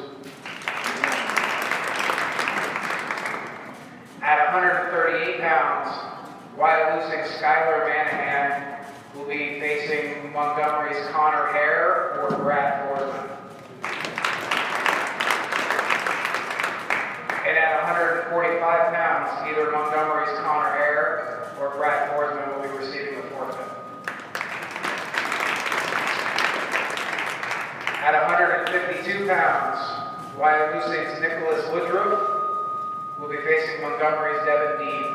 At 138 pounds, Wyalusing's Skylar Manahan will be facing Montgomery's Connor Hare or Brad Forsman. And at 145 pounds, either Montgomery's Connor Hare or Brad Forsman will be receiving the forfeit. At 152 pounds, Wyalusing's Nicholas Woodruff will be facing Montgomery's Devin Dean.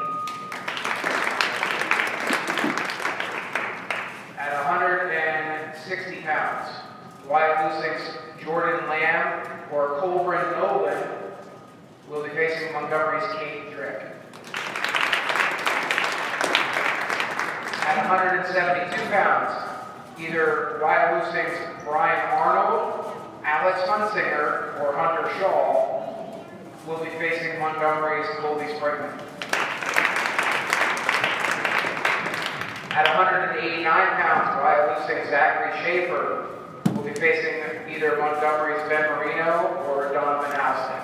At 160 pounds, Wyalusing's Jordan Lamb or Colburn Nolan will be facing Montgomery's Kate Drick. At 172 pounds, either Wyalusing's Brian Arnold, Alex Hunsinger, or Hunter Shaw will be facing Montgomery's Colby Springman. At 189 pounds, Wyalusing's Zachary Schaefer will be facing either Montgomery's Ben Marino or Donovan Houston.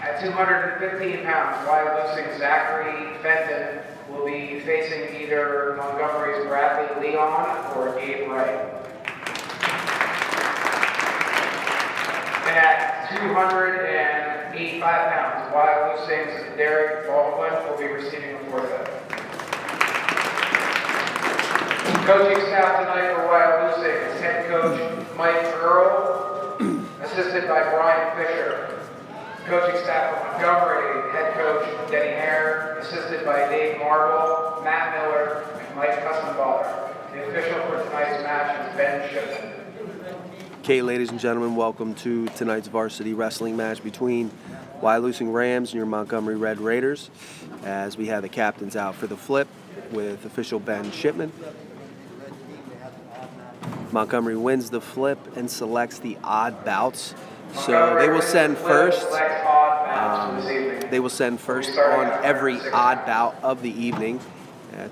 At 215 pounds, Wyalusing's Zachary Fenton will be facing either Montgomery's Bradley Leon or Gabe Wright. And at 285 pounds, Wyalusing's Derek Baldwin will be receiving the fourth head. Coaching staff tonight for Wyalusing is head coach Mike Earl, assisted by Brian Fisher. Coaching staff for Montgomery, head coach Denny Hare, assisted by Dave Marble, Matt Miller, and Mike Cussenballer. The official for tonight's match is Ben Shipman. Okay, ladies and gentlemen, welcome to tonight's varsity wrestling match between Wyalusing Rams and your Montgomery Red Raiders, as we have the captains out for the flip with official Ben Shipman. Montgomery wins the flip and selects the odd bouts. So they will send first. They will send first on every odd bout of the evening.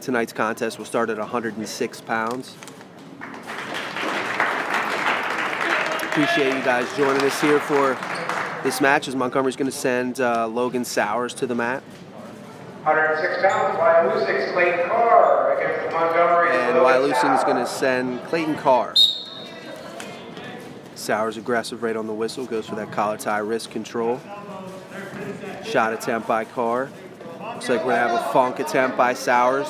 Tonight's contest will start at 106 pounds. Appreciate you guys joining us here for this match, as Montgomery's going to send Logan Sowers to the mat. 106 pounds, Wyalusing's Clayton Carr against the Montgomery. And Wyalusing is going to send Clayton Carr. Sowers aggressive right on the whistle, goes for that collar tie wrist control. Shot attempt by Carr. Looks like we're going to have a funk attempt by Sowers.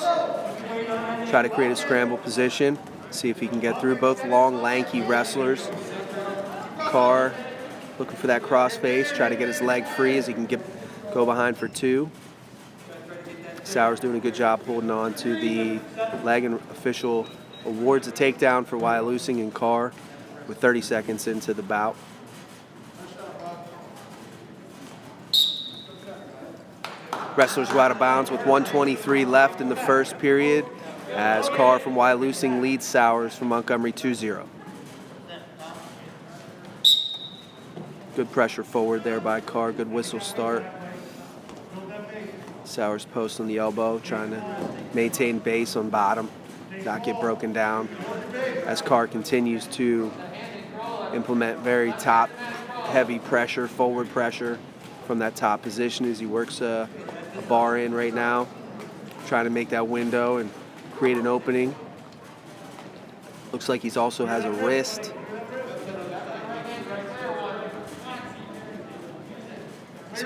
Try to create a scramble position. See if he can get through. Both long, lanky wrestlers. Carr looking for that crossface. Try to get his leg free as he can go behind for two. Sowers doing a good job holding on to the leg, and official awards a takedown for Wyalusing and Carr with 30 seconds into the bout. Wrestlers go out of bounds with 1:23 left in the first period, as Carr from Wyalusing leads Sowers from Montgomery 2-0. Good pressure forward there by Carr, good whistle start. Sowers post on the elbow, trying to maintain base on bottom, not get broken down, as Carr continues to implement very top heavy pressure, forward pressure from that top position as he works a bar in right now, trying to make that window and create an opening. Looks like he's also has a wrist.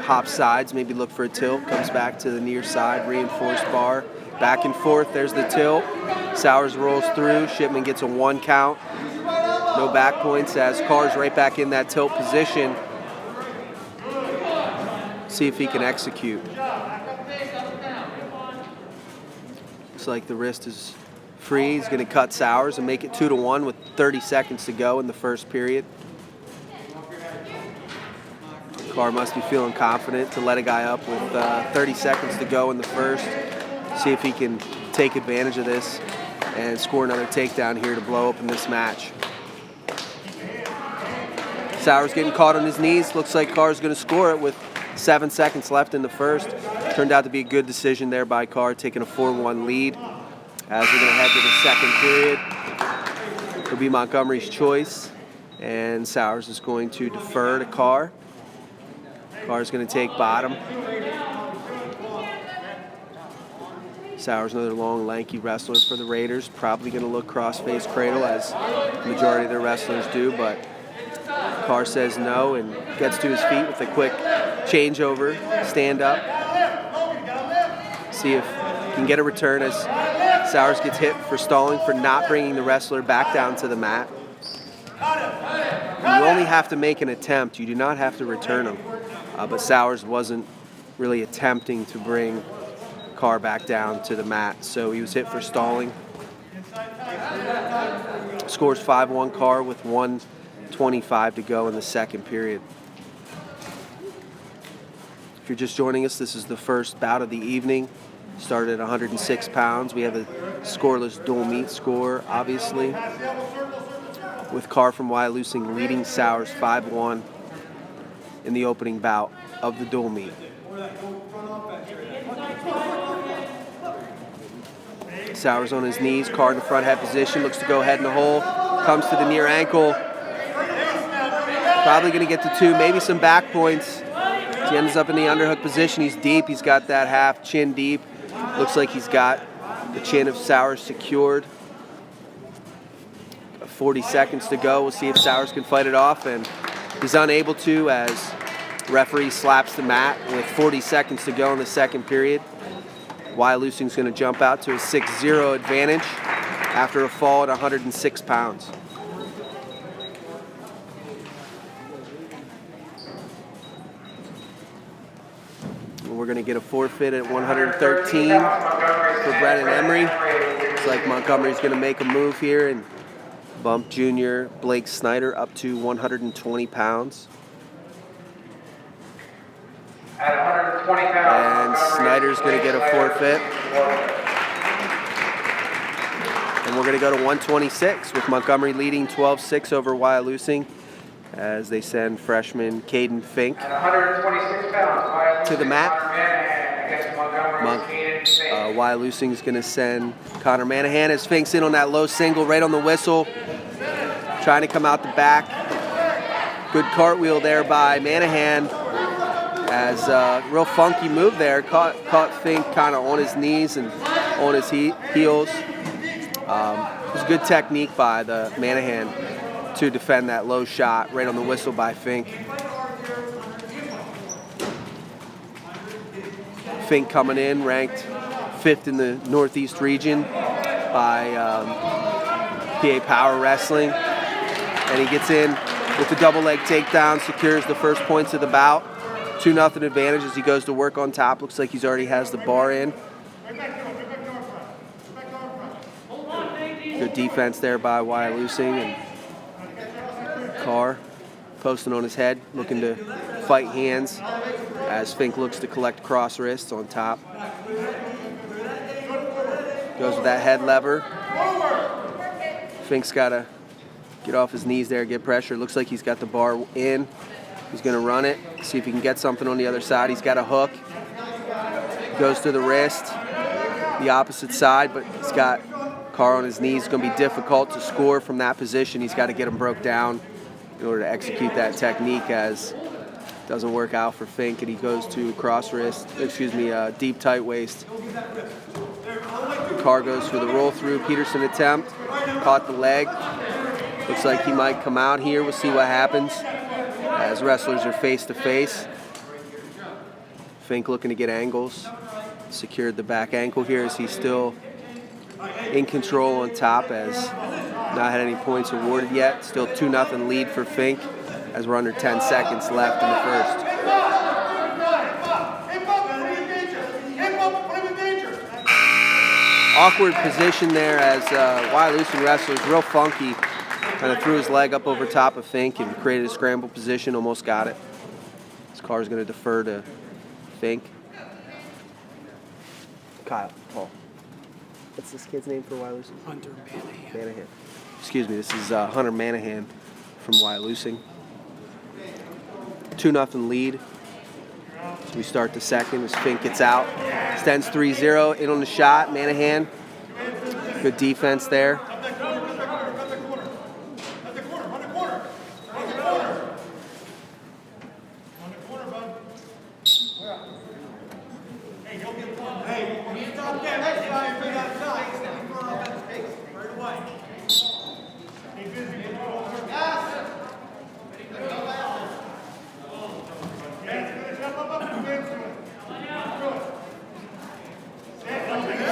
Hop sides, maybe look for a tilt, comes back to the near side, reinforced bar, back and forth, there's the tilt. Sowers rolls through, Shipman gets a 1 count. No back points, as Carr's right back in that tilt position. See if he can execute. Looks like the wrist is free. He's going to cut Sowers and make it 2-1 with 30 seconds to go in the first period. Carr must be feeling confident to let a guy up with 30 seconds to go in the first. See if he can take advantage of this and score another takedown here to blow open this match. Sowers getting caught on his knees. Looks like Carr's going to score it with 7 seconds left in the first. Turned out to be a good decision there by Carr, taking a 4-1 lead. As we're going to head to the second period, it'll be Montgomery's choice, and Sowers is going to defer to Carr. Carr's going to take bottom. Sowers, another long, lanky wrestler for the Raiders. Probably going to look cross-face cradle, as the majority of their wrestlers do, but Carr says no and gets to his feet with a quick changeover, stand up. See if he can get a return, as Sowers gets hit for stalling for not bringing the wrestler back down to the mat. You only have to make an attempt. You do not have to return him. But Sowers wasn't really attempting to bring Carr back down to the mat, so he was hit for stalling. Scores 5-1 Carr with 1:25 to go in the second period. If you're just joining us, this is the first bout of the evening. Started at 106 pounds. We have a scoreless dual meet score, obviously, with Carr from Wyalusing leading Sowers 5-1 in the opening bout of the dual meet. Sowers on his knees, Carr in the front head position, looks to go head in the hole, comes to the near ankle. Probably going to get to 2, maybe some back points. He ends up in the underhook position. He's deep. He's got that half chin deep. Looks like he's got the chin of Sowers secured. 40 seconds to go. We'll see if Sowers can fight it off, and He's unable to as referee slaps the mat with 40 seconds to go in the second period. Wyalusing's going to jump out to a 6-0 advantage after a fall at 106 pounds. We're going to get a forfeit at 113 for Brennan Emery. Looks like Montgomery's going to make a move here and bump junior Blake Snyder up to 120 pounds. At 120 pounds, And Snyder's going to get a forfeit. And we're going to go to 126 with Montgomery leading 12-6 over Wyalusing as they send freshman Caden Fink At 126 pounds, to the mat. Wyalusing Wyalusing's going to send Connor Manahan as Fink's in on that low single right on the whistle, trying to come out the back. Good cartwheel there by Manahan as a real funky move there. Caught Fink kind of on his knees and on his heels. It was good technique by the Manahan to defend that low shot right on the whistle by Fink. Fink coming in, ranked 5th in the Northeast region by PA Power Wrestling. And he gets in with the double leg takedown, secures the first points of the bout. 2-0 advantage as he goes to work on top. Looks like he's already has the bar in. Good defense there by Wyalusing, and Carr posting on his head, looking to fight hands as Fink looks to collect cross wrists on top. Goes with that head lever. Fink's got to get off his knees there, get pressure. Looks like he's got the bar in. He's going to run it, see if he can get something on the other side. He's got a hook. Goes to the wrist, the opposite side, but he's got Carr on his knees. It's going to be difficult to score from that position. He's got to get him broke down in order to execute that technique, as it doesn't work out for Fink, and he goes to cross wrist, deep tight waist. Carr goes for the roll through Peterson attempt, caught the leg. Looks like he might come out here. We'll see what happens as wrestlers are face to face. Fink looking to get angles. Secured the back ankle here as he's still in control on top, as not had any points awarded yet. Still 2-0 lead for Fink as we're under 10 seconds left in the first. Awkward position there as Wyalusing wrestlers, real funky, kind of threw his leg up over top of Fink and created a scramble position, almost got it. This car is going to defer to Fink. Kyle, Paul. What's this kid's name for Wyalusing? Hunter Manahan. Excuse me, this is Hunter Manahan from Wyalusing. 2-0 lead. So we start the second as Fink gets out. Extends 3-0, in on the shot, Manahan. Good defense there.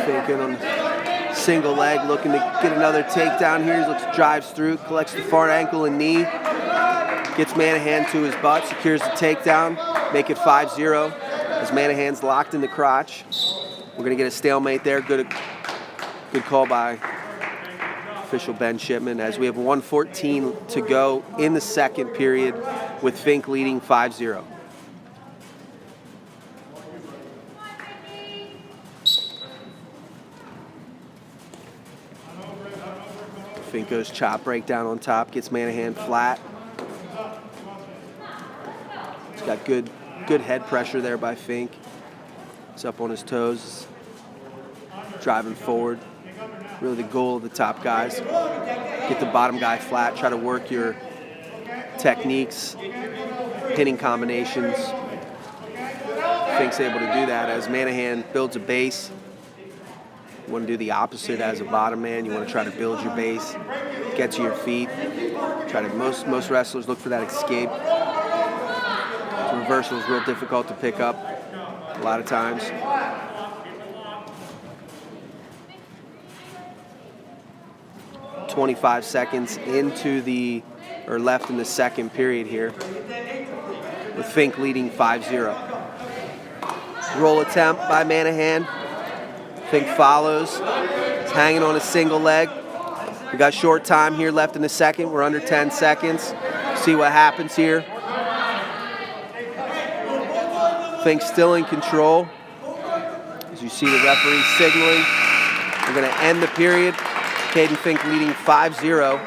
Thinking on the single leg, looking to get another takedown here. He looks, drives through, collects the far ankle and knee, gets Manahan to his butt, secures the takedown, make it 5-0 as Manahan's locked in the crotch. We're gonna get a stalemate there. Good call by official Ben Shipman as we have 1:14 to go in the second period with Fink leading 5-0. Fink goes chop breakdown on top, gets Manahan flat. He's got good head pressure there by Fink. He's up on his toes, driving forward. Really the goal of the top guys. Get the bottom guy flat, try to work your techniques, pinning combinations. Fink's able to do that as Manahan builds a base. You want to do the opposite as a bottom man. You want to try to build your base, get to your feet. Try to most wrestlers look for that escape. Reversal is real difficult to pick up a lot of times. "25 seconds left in the second period here, with Fink leading 5-0. Roll attempt by Manahan. Fink follows. He's hanging on a single leg. We got short time here left in the second. We're under 10 seconds. See what happens here. Fink still in control. As you see the referee signaling, we're going to end the period. Caden Fink leading 5-0.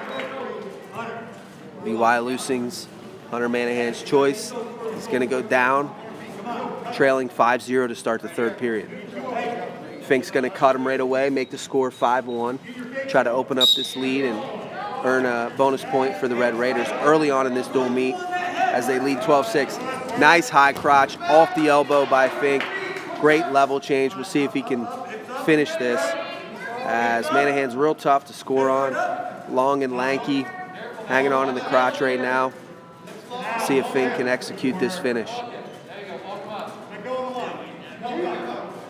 Be Wyalusing's Hunter Manahan's choice. He's going to go down, trailing 5-0 to start the third period. Fink's going to cut him right away, make the score 5-1, try to open up this lead and earn a bonus point for the Red Raiders early on in this dual meet as they lead 12-6. Nice high crotch off the elbow by Fink. Great level change. We'll see if he can finish this, as Manahan's real tough to score on. Long and lanky, hanging on in the crotch right now. See if Fink can execute this finish.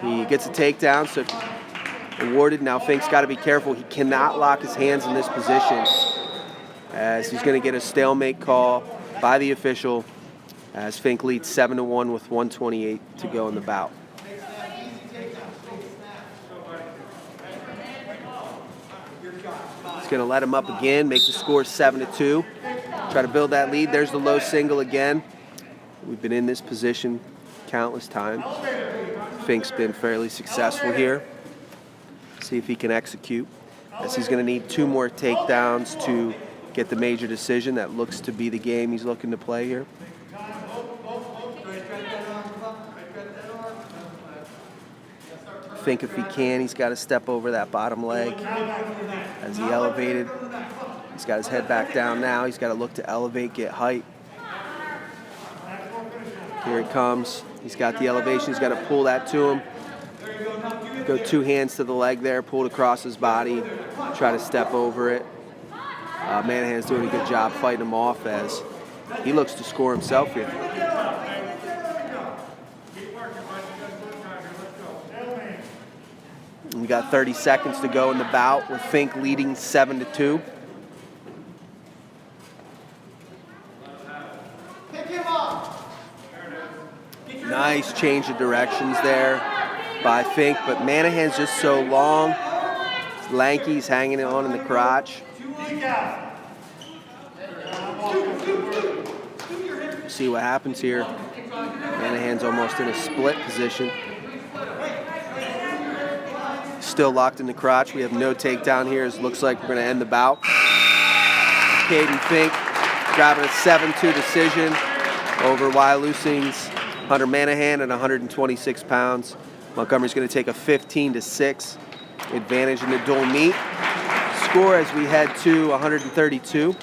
He gets a takedown, so awarded. Now Fink's got to be careful. He cannot lock his hands in this position, as he's going to get a stalemate call by the official, as Fink leads 7-1 with 1:28 to go in the bout. He's going to let him up again, make the score 7-2. Try to build that lead. There's the low single again. We've been in this position countless times. Fink's been fairly successful here. See if he can execute, as he's going to need 2 more takedowns to get the major decision. That looks to be the game he's looking to play here. Fink, if he can, he's got to step over that bottom leg as he elevated. He's got his head back down now. He's got to look to elevate, get height. Here it comes. He's got the elevation. He's got to pull that to him. Go 2 hands to the leg there, pull it across his body, try to step over it. Manahan's doing a good job fighting him off, as he looks to score himself here. We got 30 seconds to go in the bout, with Fink leading 7-2. Nice change of directions there by Fink, but Manahan's just so long. He's lanky, he's hanging on in the crotch. See what happens here. Manahan's almost in a split position. Still locked in the crotch. We have no takedown here. It looks like we're going to end the bout. Caden Fink grabbing a 7-2 decision over Wyalusing's Hunter Manahan at 126 pounds. Montgomery's going to take a 15-6 advantage in the dual meet. Score as we head to 132.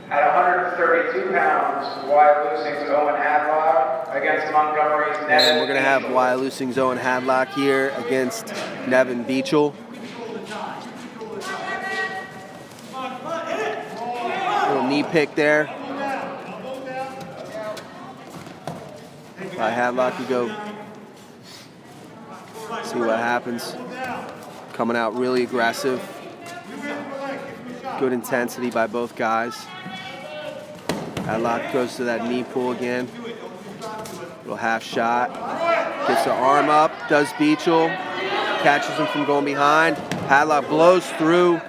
At 132 pounds, Wyalusing's Owen Hadlock against Montgomery's Nevin. And we're going to have Wyalusing's Owen Hadlock here against Nevin Beachel. Little knee pick there by Hadlock. You go see what happens. Coming out really aggressive. Good intensity by both guys. Hadlock goes to that knee pull again. Little half shot. Gets the arm up. Does Beachel. Catches him from going behind. Hadlock blows through.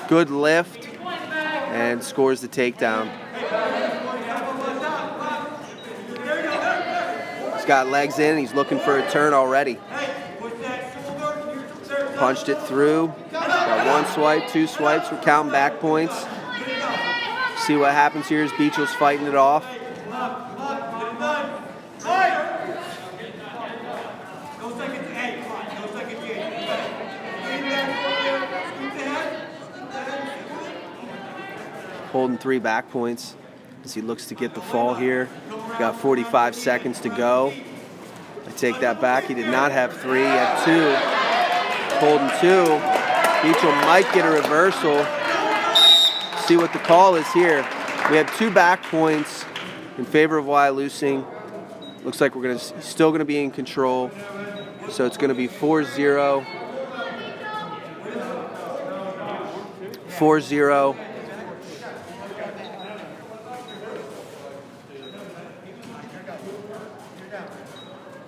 Good lift. And scores the takedown. He's got legs in. He's looking for a turn already. Punched it through. Got 1 swipe, 2 swipes. We're counting back points. See what happens here as Beachel's fighting it off. Holding 3 back points. as he looks to get the fall here. Got 45 seconds to go. I take that back. He did not have 3, he had 2. Holding 2. Beachel might get a reversal. See what the call is here. We have 2 back points in favor of Wyalusing. Looks like we're still going to be in control. So it's going to be 4-0. 4-0.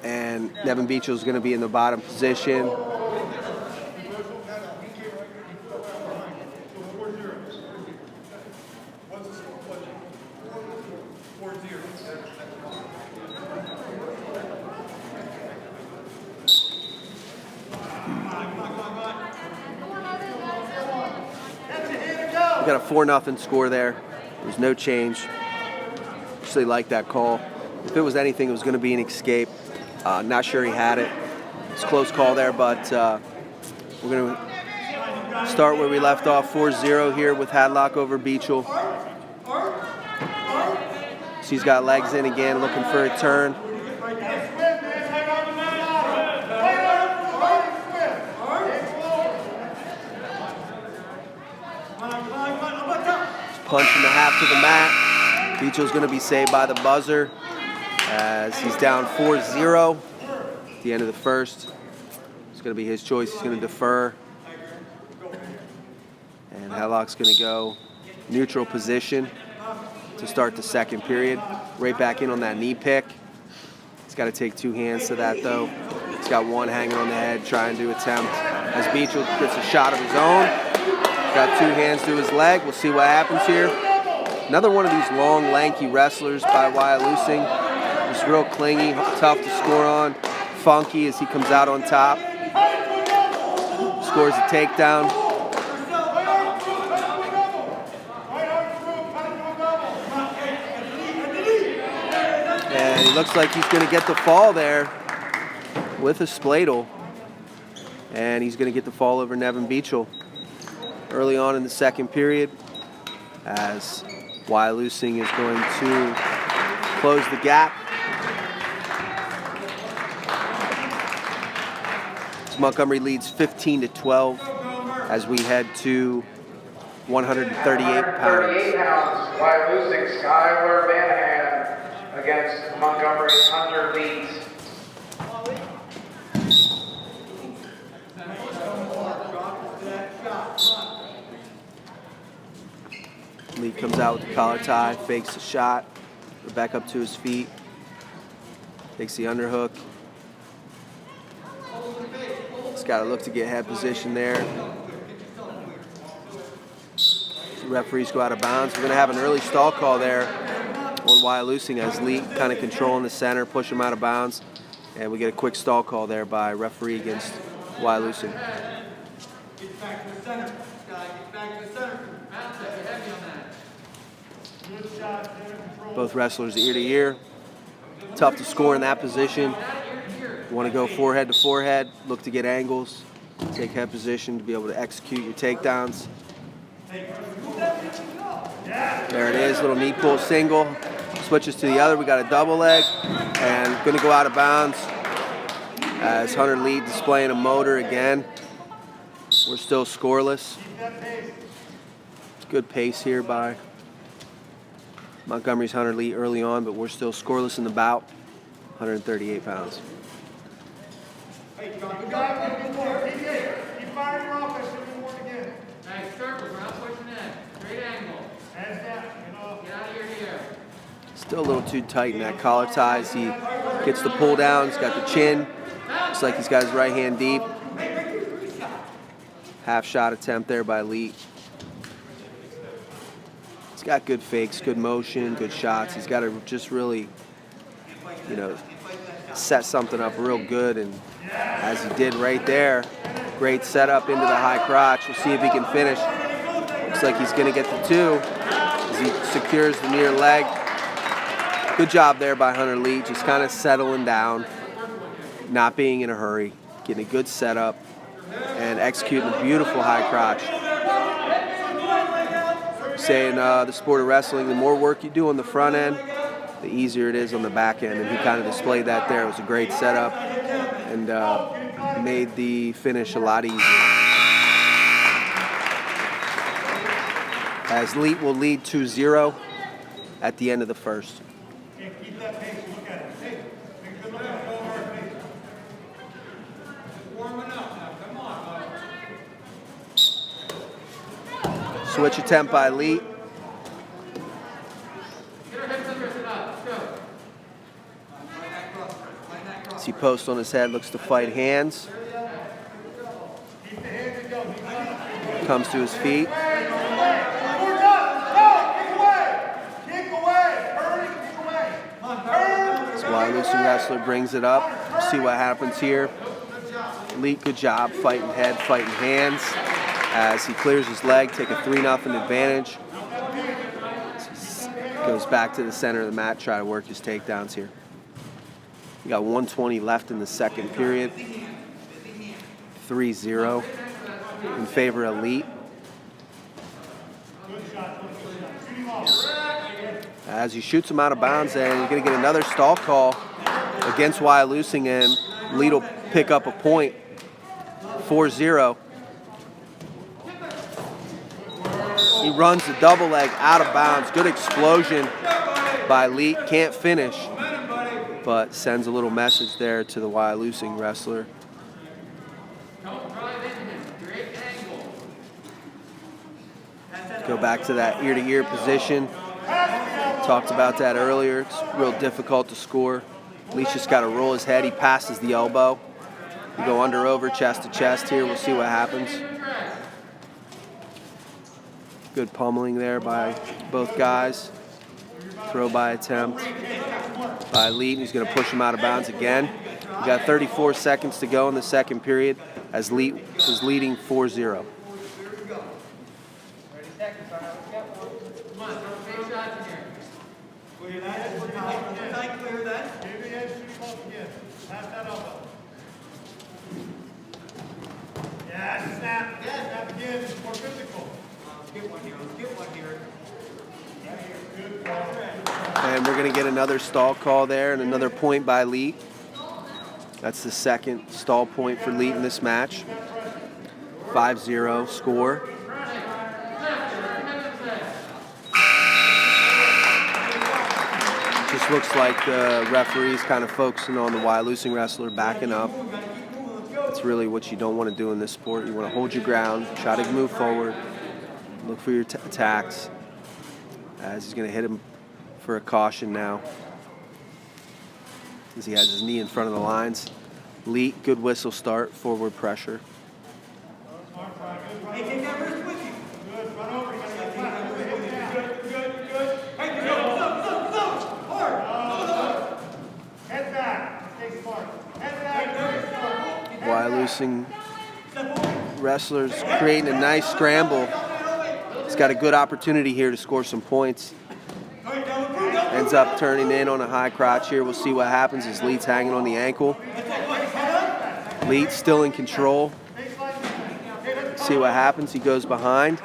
And Nevin Beachel is going to be in the bottom position. We got a 4-0 score there. There's no change. Actually like that call. If it was anything, it was going to be an escape. Not sure he had it. It's a close call there, but we're going to start where we left off, 4-0 here with Hadlock over Beachel. So he's got legs in again, looking for a turn. Punching the half to the mat. Beachel's going to be saved by the buzzer as he's down 4-0 at the end of the first. It's going to be his choice. He's going to defer. And Hadlock's going to go neutral position to start the second period. Right back in on that knee pick. He's got to take 2 hands to that, though. He's got 1 hanging on the head, trying to attempt as Beachel gets a shot of his own. Got 2 hands to his leg. We'll see what happens here. Another one of these long, lanky wrestlers by Wyalusing. Just real clingy, tough to score on. Funky as he comes out on top. Scores a takedown. And he looks like he's going to get the fall there with a spladle. And he's going to get the fall over Nevin Beachel early on in the second period, as Wyalusing is going to close the gap. Montgomery leads 15-12 as we head to 138 pounds. 38 pounds. Wyalusing Skylar Manahan against Montgomery's Hunter Leeds. Lee comes out with the collar tie, fakes the shot, back up to his feet, takes the underhook. He's got to look to get head position there. The referees go out of bounds. We're going to have an early stall call there on Wyalusing as Lee kind of controlling the center, push him out of bounds, and we get a quick stall call there by referee against Wyalusing. Get back to the center. Get back to the center. Both wrestlers ear to ear. Tough to score in that position. You want to go forehead to forehead, look to get angles, take head position to be able to execute your takedowns. There it is, little knee pull single. Switches to the other, we got a double leg, and going to go out of bounds as Hunter Lee displaying a motor again. We're still scoreless. Good pace here by Montgomery's Hunter Lee early on, but we're still scoreless in the bout, 138 pounds. Keep firing off as we want again. Nice circles, we're not pushing in. Straight angle. Hands down. Get out of your ear. Still a little too tight in that collar ties. He gets the pull down, he's got the chin. Looks like he's got his right hand deep. Half shot attempt there by Lee. He's got good fakes, good motion, good shots. He's got to just really, set something up real good, and as he did right there, great setup into the high crotch. We'll see if he can finish. Looks like he's going to get the 2 as he secures the near leg. Good job there by Hunter Lee, just kind of settling down, not being in a hurry, getting a good setup, and executing a beautiful high crotch. saying the sport of wrestling, the more work you do on the front end, the easier it is on the back end. And he kind of displayed that there. It was a great setup and made the finish a lot easier. As Leet will lead 2-0 at the end of the first. Keep that pace. Look at it. Hey, make a good look at it. Warming up now. Come on, bud. Switch attempt by Leet. As he posts on his head, looks to fight hands. Comes to his feet. This Wyalusing wrestler brings it up. See what happens here. Leet, good job fighting head, fighting hands. As he clears his leg, take a 3-0 advantage. Goes back to the center of the mat, try to work his takedowns here. We got 1:20 left in the second period. 3-0 in favor of Leet. As he shoots him out of bounds, and you're going to get another stall call against Wyalusing, and Leet will pick up a point. 4-0. He runs the double leg out of bounds. Good explosion by Leet. Can't finish, but sends a little message there to the Wyalusing wrestler. Go back to that ear-to-ear position. Talked about that earlier. It's real difficult to score. Leet's just got to roll his head. He passes the elbow. You go under, over, chest to chest here. We'll see what happens. Good pummeling there by both guys. Throw by attempt by Leet. He's going to push him out of bounds again. We got 34 seconds to go in the second period as Leet is leading 4-0. Yeah, snap. Snap again. It's more physical. Let's get one here. And we're going to get another stall call there and another point by Leet. That's the second stall point for Leet in this match. 5-0 score. Just looks like the referee's kind of focusing on the Wyalusing wrestler backing up. That's really what you don't want to do in this sport. You want to hold your ground, try to move forward, look for your attacks. As he's going to hit him for a caution now. As he has his knee in front of the lines. Leet, good whistle start, forward pressure. Hey, take that wrist with you. Good, run over. Good. Hey, go. Hard. Head back. Stay smart. Head back. Wyalusing wrestlers creating a nice scramble. He's got a good opportunity here to score some points. Ends up turning in on a high crotch here. We'll see what happens as Leet's hanging on the ankle. Leet still in control. See what happens. He goes behind.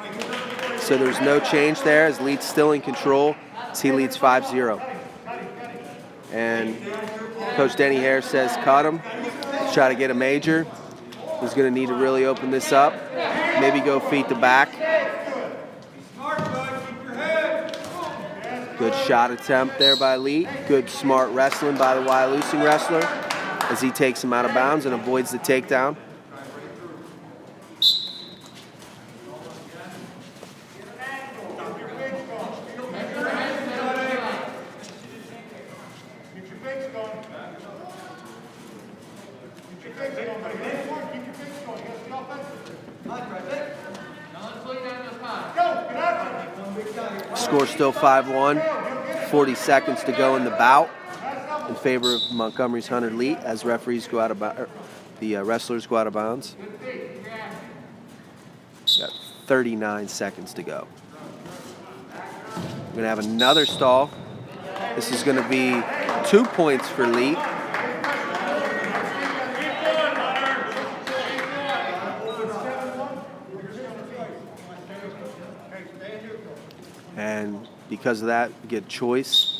So there's no change there as Leet's still in control as he leads 5-0. And Coach Denny Hare says cut him. Let's try to get a major. He's going to need to really open this up. Maybe go feet to back. Good shot attempt there by Leet. Good smart wrestling by the Wyalusing wrestler as he takes him out of bounds and avoids the takedown. Score still 5-1. 40 seconds to go in the bout in favor of Montgomery's Hunter Leet as referees go out of the wrestlers go out of bounds. Got 39 seconds to go. We're going to have another stall. This is going to be 2 points for Leet. because of that, we get choice.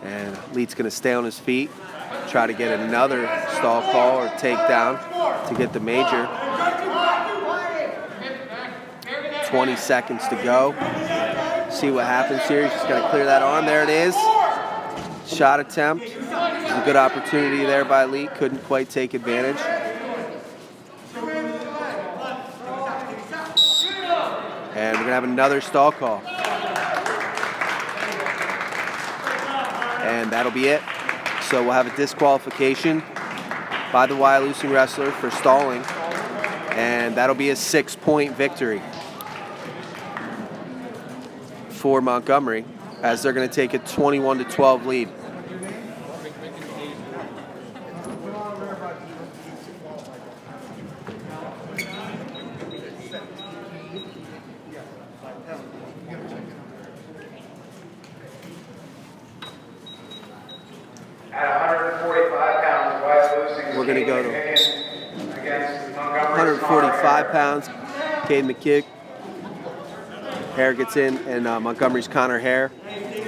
And Leet's going to stay on his feet, try to get another stall call or takedown to get the major. 20 seconds to go. See what happens here. He's just going to clear that arm. There it is. Shot attempt. It was a good opportunity there by Leet. Couldn't quite take advantage. And we're going to have another stall call. And that'll be it. So we'll have a disqualification by the Wyalusing wrestler for stalling. And that'll be a 6-point victory for Montgomery, as they're going to take a 21-12 lead. At 145 pounds, Wyalusing. We're going to go to against Montgomery. 145 pounds. Cade McKick. Hare gets in, and Montgomery's Connor Hare.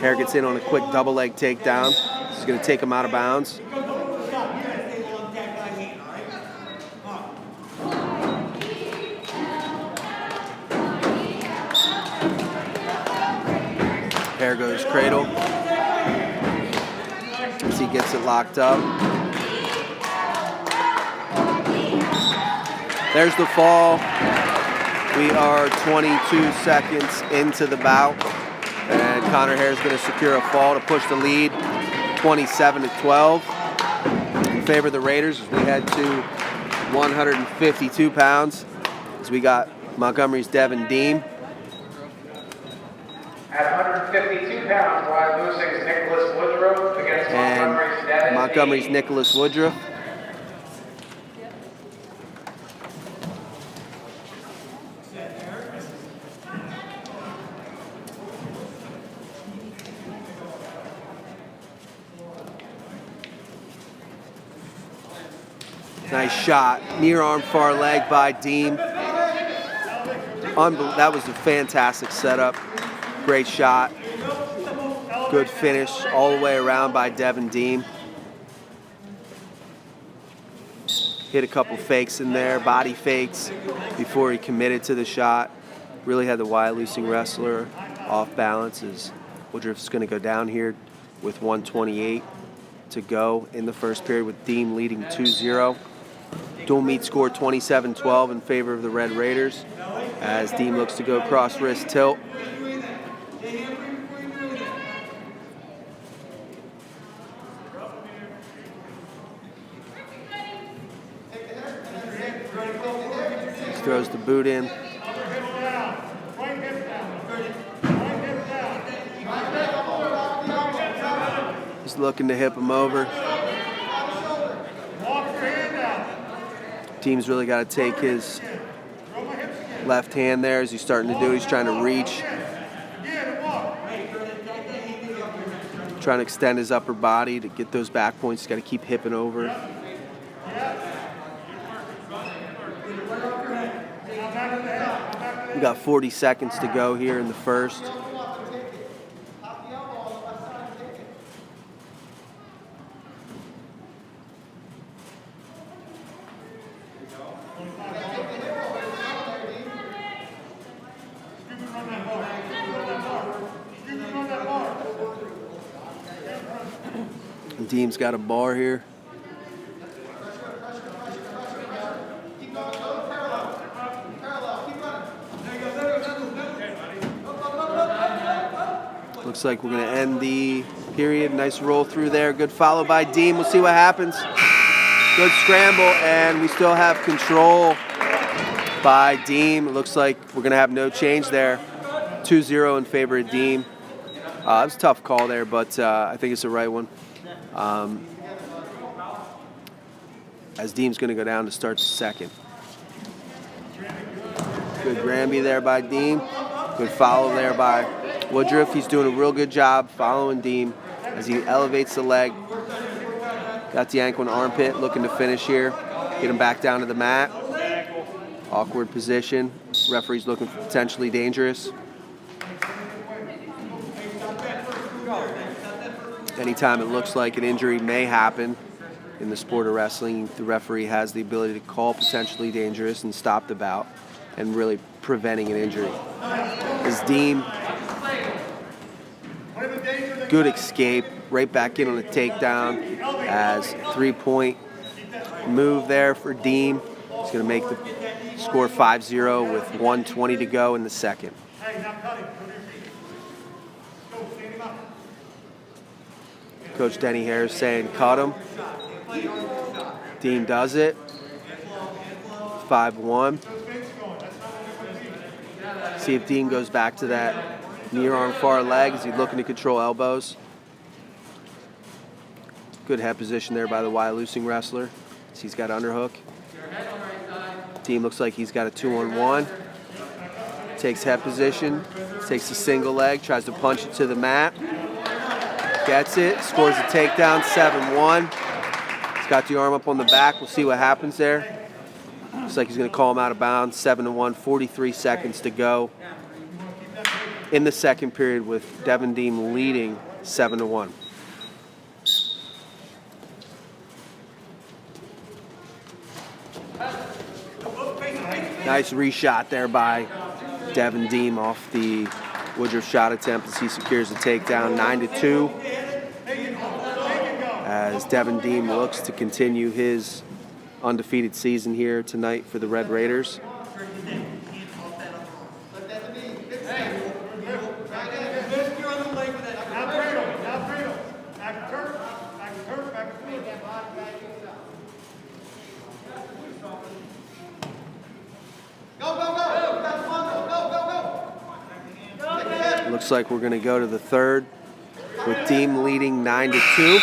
Hare gets in on a quick double leg takedown. This is going to take him out of bounds. Hare goes cradle as he gets it locked up. There's the fall. We are 22 seconds into the bout, and Connor Hare is going to secure a fall to push the lead 27-12 in favor of the Raiders as we head to 152 pounds as we got Montgomery's Devin Deem. At 152 pounds, Wyalusing's Nicholas Woodruff against Montgomery's Devin Deem. Montgomery's Nicholas Woodruff. Nice shot, near arm far leg by Deem. That was a fantastic setup. Great shot. Good finish all the way around by Devin Deem. Hit a couple fakes in there, body fakes, before he committed to the shot. Really had the Wyalusing wrestler off balance as Woodruff's going to go down here with 1:28 to go in the first period with Deem leading 2-0. Dual meet score 27-12 in favor of the Red Raiders as Deem looks to go cross wrist tilt. Throws the boot in. He's looking to hip him over. Team's really got to take his left hand there as he's starting to do. He's trying to reach. Trying to extend his upper body to get those back points. He's got to keep hipping over. We got 40 seconds to go here in the first. And Deem's got a bar here. Looks like we're going to end the period. Nice roll through there. Good follow by Deem. We'll see what happens. Good scramble, and we still have control by Deem. It looks like we're going to have no change there. 2-0 in favor of Deem. It was a tough call there, but I think it's the right one. As Deem's going to go down to start the second. Good Granby there by Deem. Good follow there by Woodruff. He's doing a real good job following Deem as he elevates the leg. Got the ankle and armpit, looking to finish here. Get him back down to the mat. Awkward position. Referee's looking potentially dangerous. Anytime it looks like an injury may happen in the sport of wrestling, the referee has the ability to call potentially dangerous and stop the bout and really preventing an injury. As Deem, good escape, right back in on a takedown as 3-point move there for Deem. He's going to make the score 5-0 with 1:20 to go in the second. Coach Denny Harris saying cut him. Deem does it. 5-1. See if Deem goes back to that near arm far leg. Is he looking to control elbows? Good head position there by the Wyalusing wrestler. He's got underhook. Deem looks like he's got a 2-on-1. Takes head position. Takes a single leg. Tries to punch it to the mat. Gets it. Scores a takedown. 7-1. He's got the arm up on the back. We'll see what happens there. Looks like he's going to call him out of bounds. 7-1. 43 seconds to go in the second period with Devin Deem leading 7-1. Nice reshot there by Devin Deem off the Woodruff shot attempt as he secures the takedown. 9-2 as Devin Deem looks to continue his undefeated season here tonight for the Red Raiders. Looks like we're going to go to the third with Deem leading 9-2.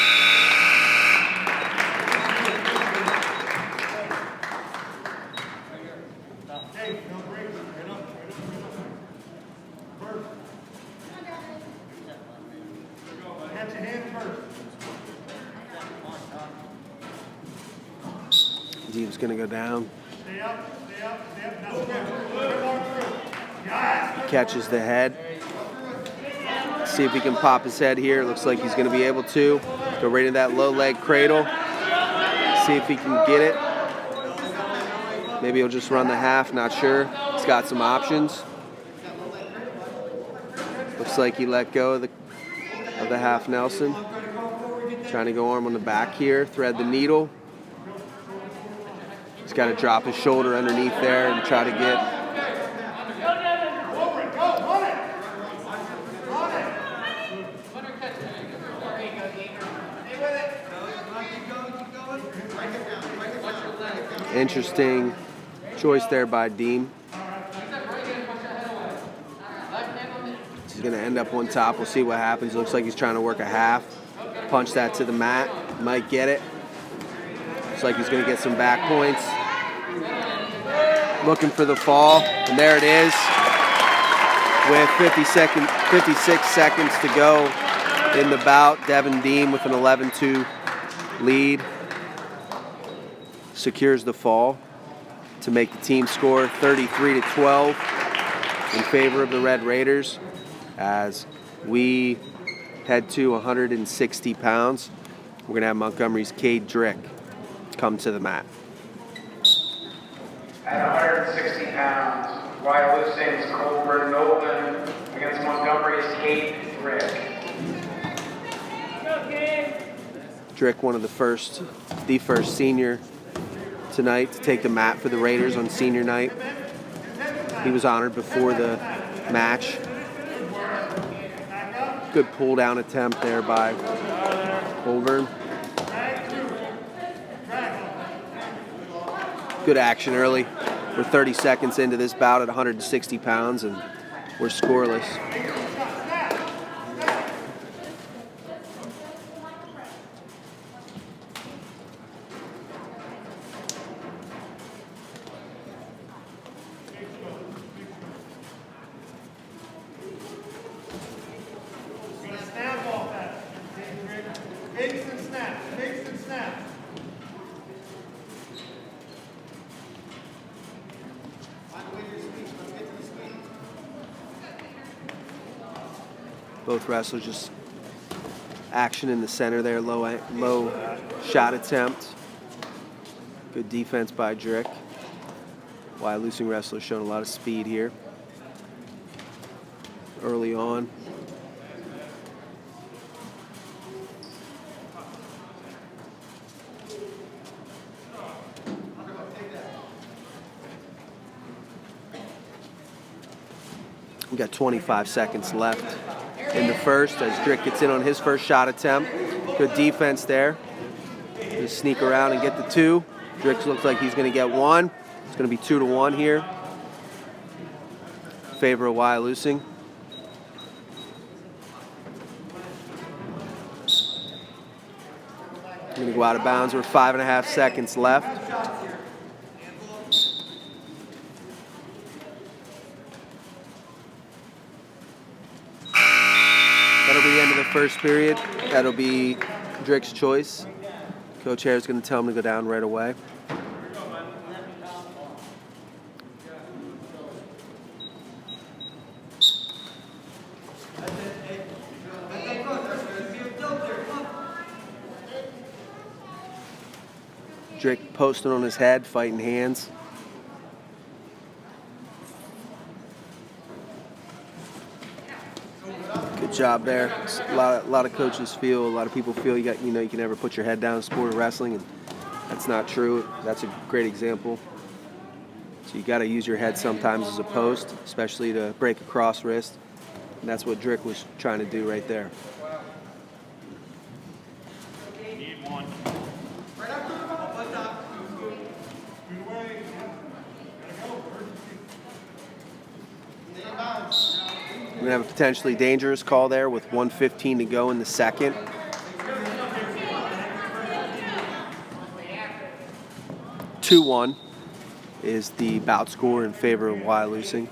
Deem's going to go down. Catches the head. See if he can pop his head here. Looks like he's going to be able to. Go right into that low leg cradle. See if he can get it. Maybe he'll just run the half, not sure. He's got some options. Looks like he let go of the half Nelson. Trying to go arm on the back here, thread the needle. He's got to drop his shoulder underneath there and try to get interesting choice there by Deem. He's going to end up on top. We'll see what happens. Looks like he's trying to work a half. Punch that to the mat. Might get it. Looks like he's going to get some back points. Looking for the fall. And there it is. With 56 seconds to go in the bout. Devin Deem with an 11-2 lead. Secures the fall to make the team score 33-12 in favor of the Red Raiders as we head to 160 pounds. We're going to have Montgomery's Cade Drick come to the mat. At 160 pounds, Wyalusing's Colburn Nolan against Montgomery's Cade Drick. Drick, one of the first senior tonight to take the mat for the Raiders on senior night. He was honored before the match. Good pull down attempt there by Colburn. Good action early. We're 30 seconds into this bout at 160 pounds and we're scoreless. Both wrestlers just action in the center there, low shot attempt. Good defense by Drick. Wyalusing wrestler showing a lot of speed here early on. We got 25 seconds left in the first as Drick gets in on his first shot attempt. Good defense there. Just sneak around and get the 2. Drick looks like he's going to get 1. It's going to be 2-1 here. Favor of Wyalusing. Going to go out of bounds. We're 5.5 seconds left. That'll be the end of the first period. That'll be Drick's choice. Coach Hare's going to tell him to go down right away. Drick posting on his head, fighting hands. Good job there. A lot of coaches feel, a lot of people feel you can never put your head down in the sport of wrestling, and that's not true. That's a great example. So you got to use your head sometimes as a post, especially to break a cross wrist, and that's what Drick was trying to do right there. We're going to have a potentially dangerous call there with 1:15 to go in the second. (2-1) is the bout score in favor of Wyalusing.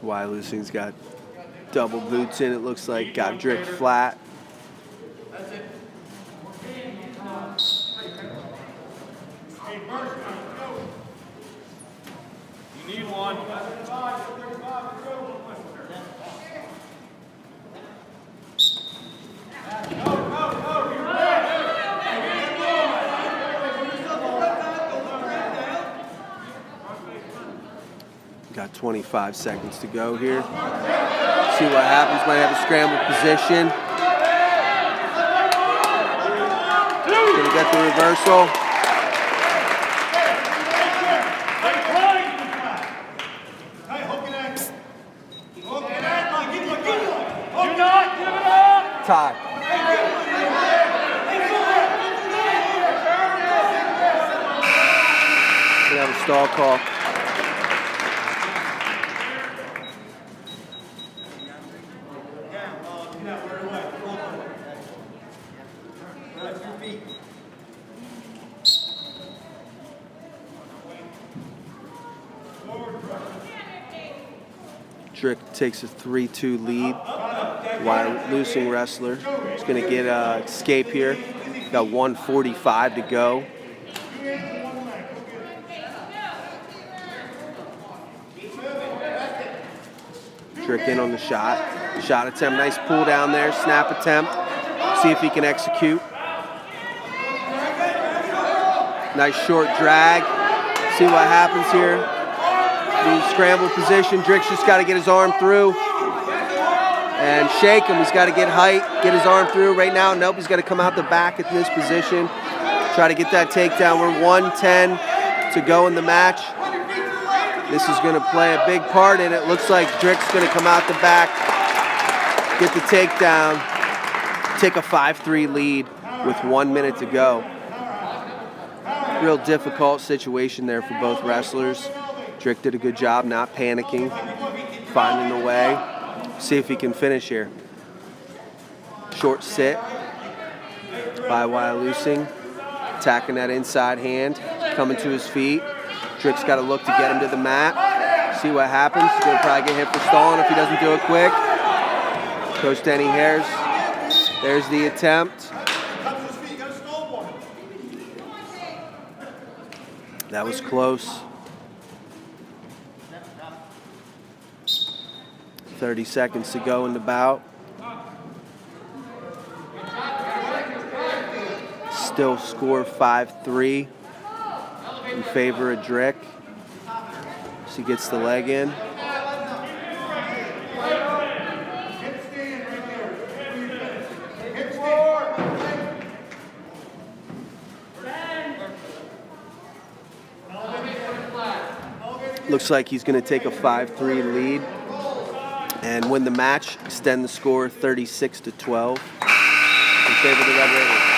Wyalusing's got double boots in, it looks like. Got Drick flat. You need one. Got 25 seconds to go here. See what happens. Might have a scramble position. Gonna get the reversal. Tie. We have a stall call. Drick takes a 3-2 lead. Wyalusing wrestler is going to get an escape here. Got 1:45 to go. Drick in on the shot. Shot attempt, nice pull down there, snap attempt. See if he can execute. Nice short drag. See what happens here. The scramble position. Drick's just got to get his arm through and shake him. He's got to get height, get his arm through. Right now, nope, he's got to come out the back at this position. Try to get that takedown. We're 1:10 to go in the match. This is going to play a big part in it. Looks like Drick's going to come out the back, get the takedown, take a 5-3 lead with 1 minute to go. Real difficult situation there for both wrestlers. Drick did a good job not panicking, finding a way. See if he can finish here. Short sit by Wyalusing. attacking that inside hand, coming to his feet. Drick's got to look to get him to the mat. See what happens. He's going to probably get hit for stalling if he doesn't do it quick. Coach Denny Hares. There's the attempt. That was close. 30 seconds to go in the bout. Still score 5-3 in favor of Drick. So he gets the leg in. Looks like he's going to take a 5-3 lead and win the match, extend the score 36-12 in favor of the Red Raiders.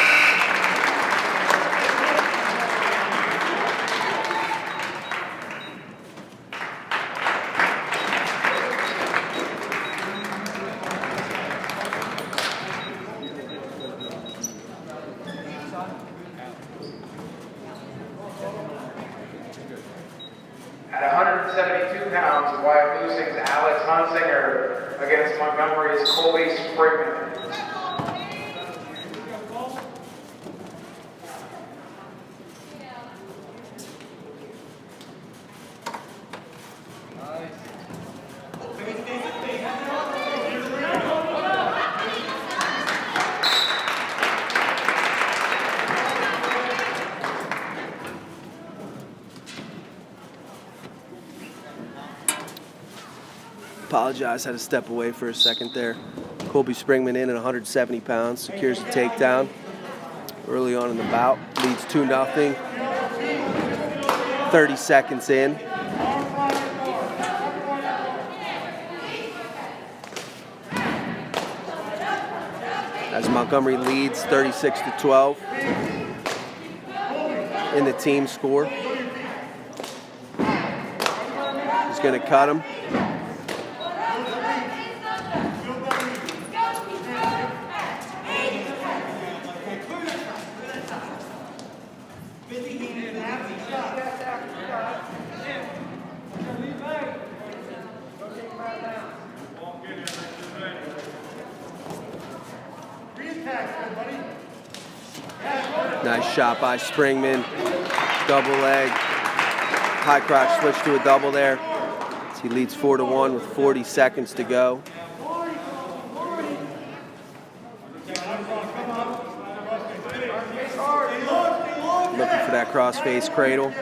At 172 pounds, Wyalusing's Alex Hunsinger against Montgomery's Colby Sprigman. Apologize, had to step away for a second there. Colby Springman in at 170 pounds, secures a takedown early on in the bout, leads 2-0. 30 seconds in. As Montgomery leads 36-12 in the team score. He's going to cut him. Nice shot by Springman. Double leg. High crotch switch to a double there. So he leads 4-1 with 40 seconds to go. Looking for that cross-face cradle.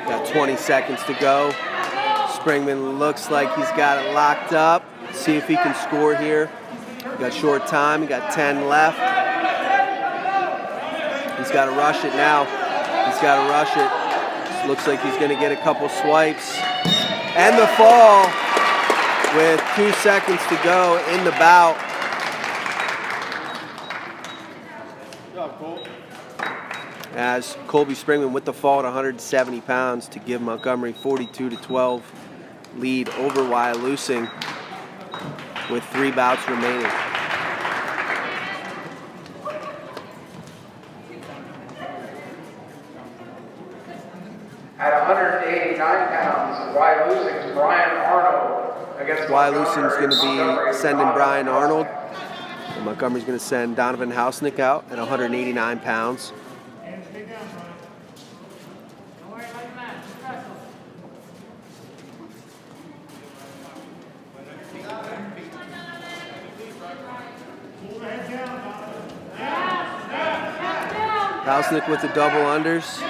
Got 20 seconds to go. Springman looks like he's got it locked up. See if he can score here. He got short time. He got 10 left. He's got to rush it now. He's got to rush it. Looks like he's going to get a couple swipes. And the fall with 2 seconds to go in the bout. As Colby Springman with the fall at 170 pounds to give Montgomery 42-12 lead over Wyalusing with 3 bouts remaining. At 189 pounds, Wyalusing's Brian Arnold against Wyalusing's going to be sending Brian Arnold. And Montgomery's going to send Donovan Hausnick out at 189 pounds. Hausnick with the double unders.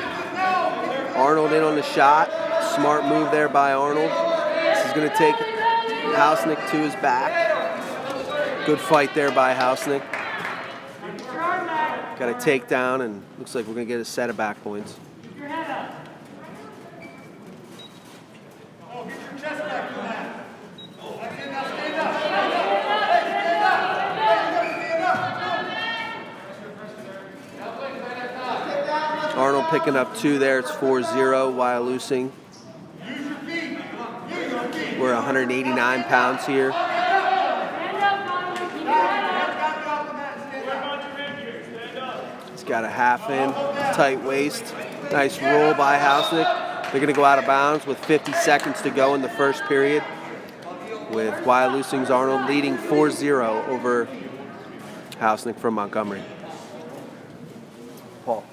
Arnold in on the shot. Smart move there by Arnold. This is going to take Hausnick to his back. Good fight there by Hausnick. Got a takedown, and looks like we're going to get a set of back points. Arnold picking up 2 there. It's 4-0, Wyalusing. We're 189 pounds here. He's got a half in, tight waist. Nice roll by Hausnick. They're going to go out of bounds with 50 seconds to go in the first period, with Wyalusing's Arnold leading 4-0 over Hausnick from Montgomery. Paul,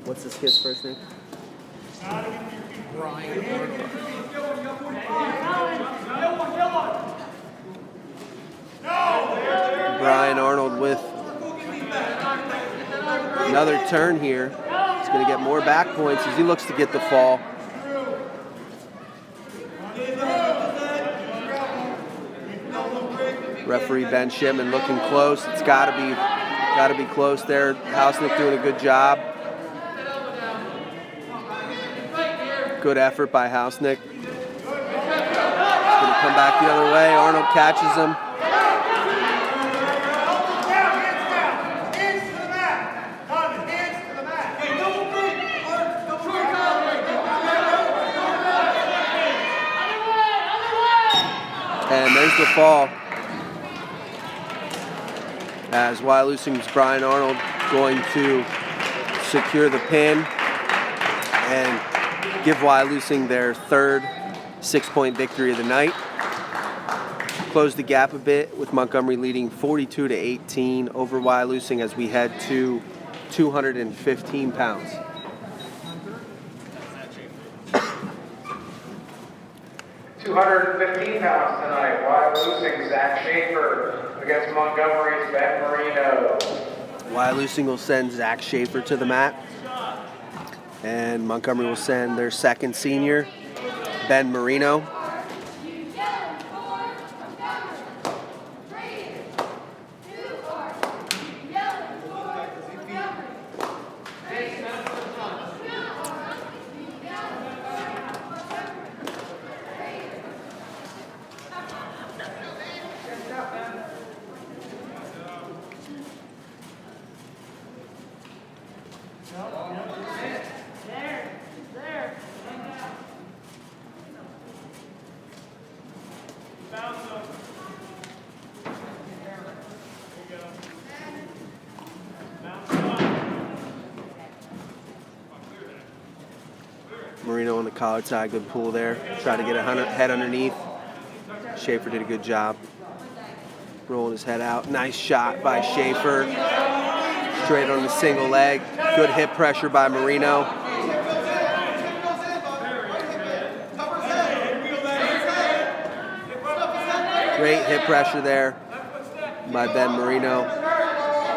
what's this kid's first name? Brian Arnold with another turn here. He's going to get more back points as he looks to get the fall. Referee Ben Shipman looking close. It's got to be close there. Hausnick doing a good job. Good effort by Hausnick. He's going to come back the other way. Arnold catches him. And there's the fall, as Wyalusing's Brian Arnold going to secure the pin and give Wyalusing their third 6-point victory of the night. Close the gap a bit with Montgomery leading 42-18 over Wyalusing as we head to 215 pounds. $215 tonight. Wyalusing, Zach Schaefer against Montgomery's Ben Marino. Wyalusing will send Zach Schaefer to the mat, and Montgomery will send their second senior, Ben Marino. Marino on the collar tie, good pull there. Try to get a head underneath. Schaefer did a good job. Rolling his head out. Nice shot by Schaefer. Straight on the single leg. Good hip pressure by Marino. Great hip pressure there by Ben Marino.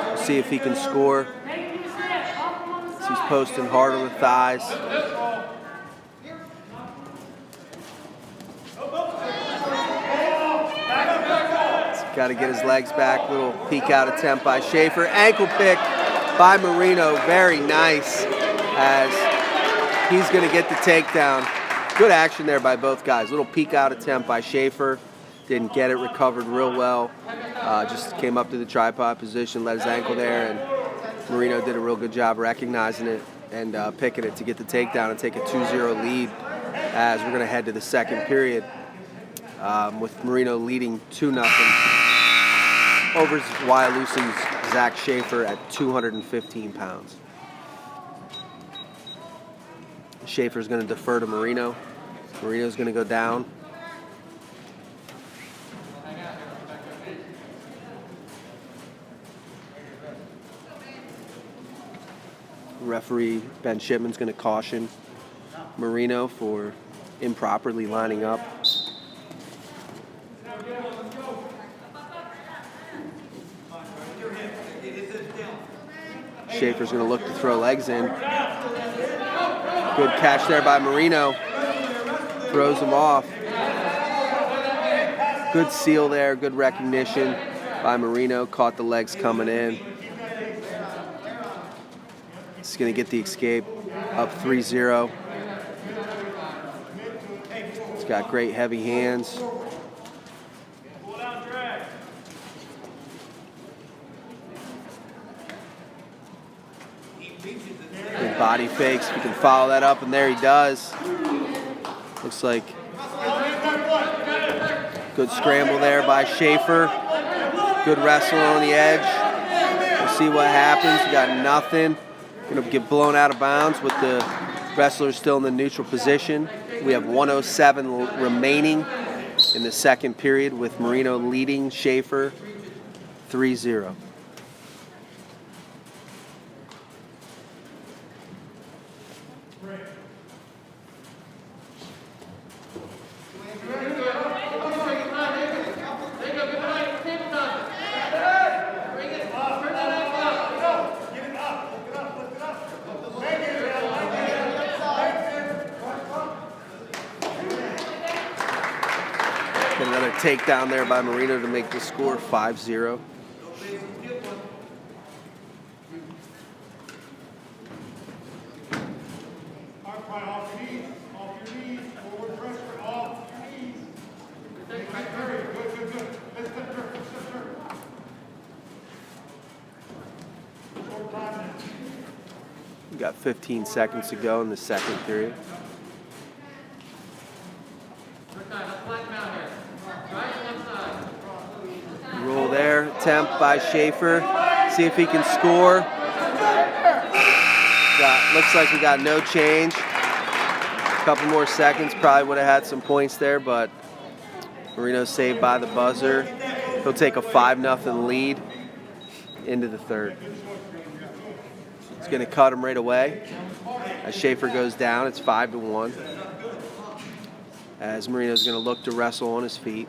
We'll see if he can score. He's posting hard on the thighs. Got to get his legs back. Little peek out attempt by Schaefer. Ankle pick by Marino. Very nice, as he's going to get the takedown. Good action there by both guys. Little peek out attempt by Schaefer. Didn't get it, recovered real well. Just came up to the tripod position, let his ankle there, and Marino did a real good job recognizing it and picking it to get the takedown and take a 2-0 lead as we're going to head to the second period with Marino leading 2-0 over Wyalusing's Zach Schaefer at 215 pounds. Schaefer's going to defer to Marino. Marino's going to go down. Referee Ben Shipman's going to caution Marino for improperly lining up. Schaefer's going to look to throw legs in. Good catch there by Marino. Throws him off. Good seal there, good recognition by Marino. Caught the legs coming in. He's going to get the escape, up 3-0. He's got great heavy hands. Good body fakes. If he can follow that up, and there he does. Looks like good scramble there by Schaefer. Good wrestling on the edge. We'll see what happens. We got nothing. Gonna get blown out of bounds with the wrestler still in the neutral position. We have 1:07 remaining in the second period with Marino leading Schaefer 3-0. Another takedown there by Marino to make the score 5-0. Off your knees, forward pressure, off your knees. Good. Let's short time now. We got 15 seconds to go in the second period. Roll there, attempt by Schaefer. See if he can score. Looks like we got no change. A couple more seconds, probably would have had some points there, but Marino saved by the buzzer. He'll take a 5-0 lead into the third. It's going to cut him right away. As Schaefer goes down, it's 5-1. As Marino's going to look to wrestle on his feet.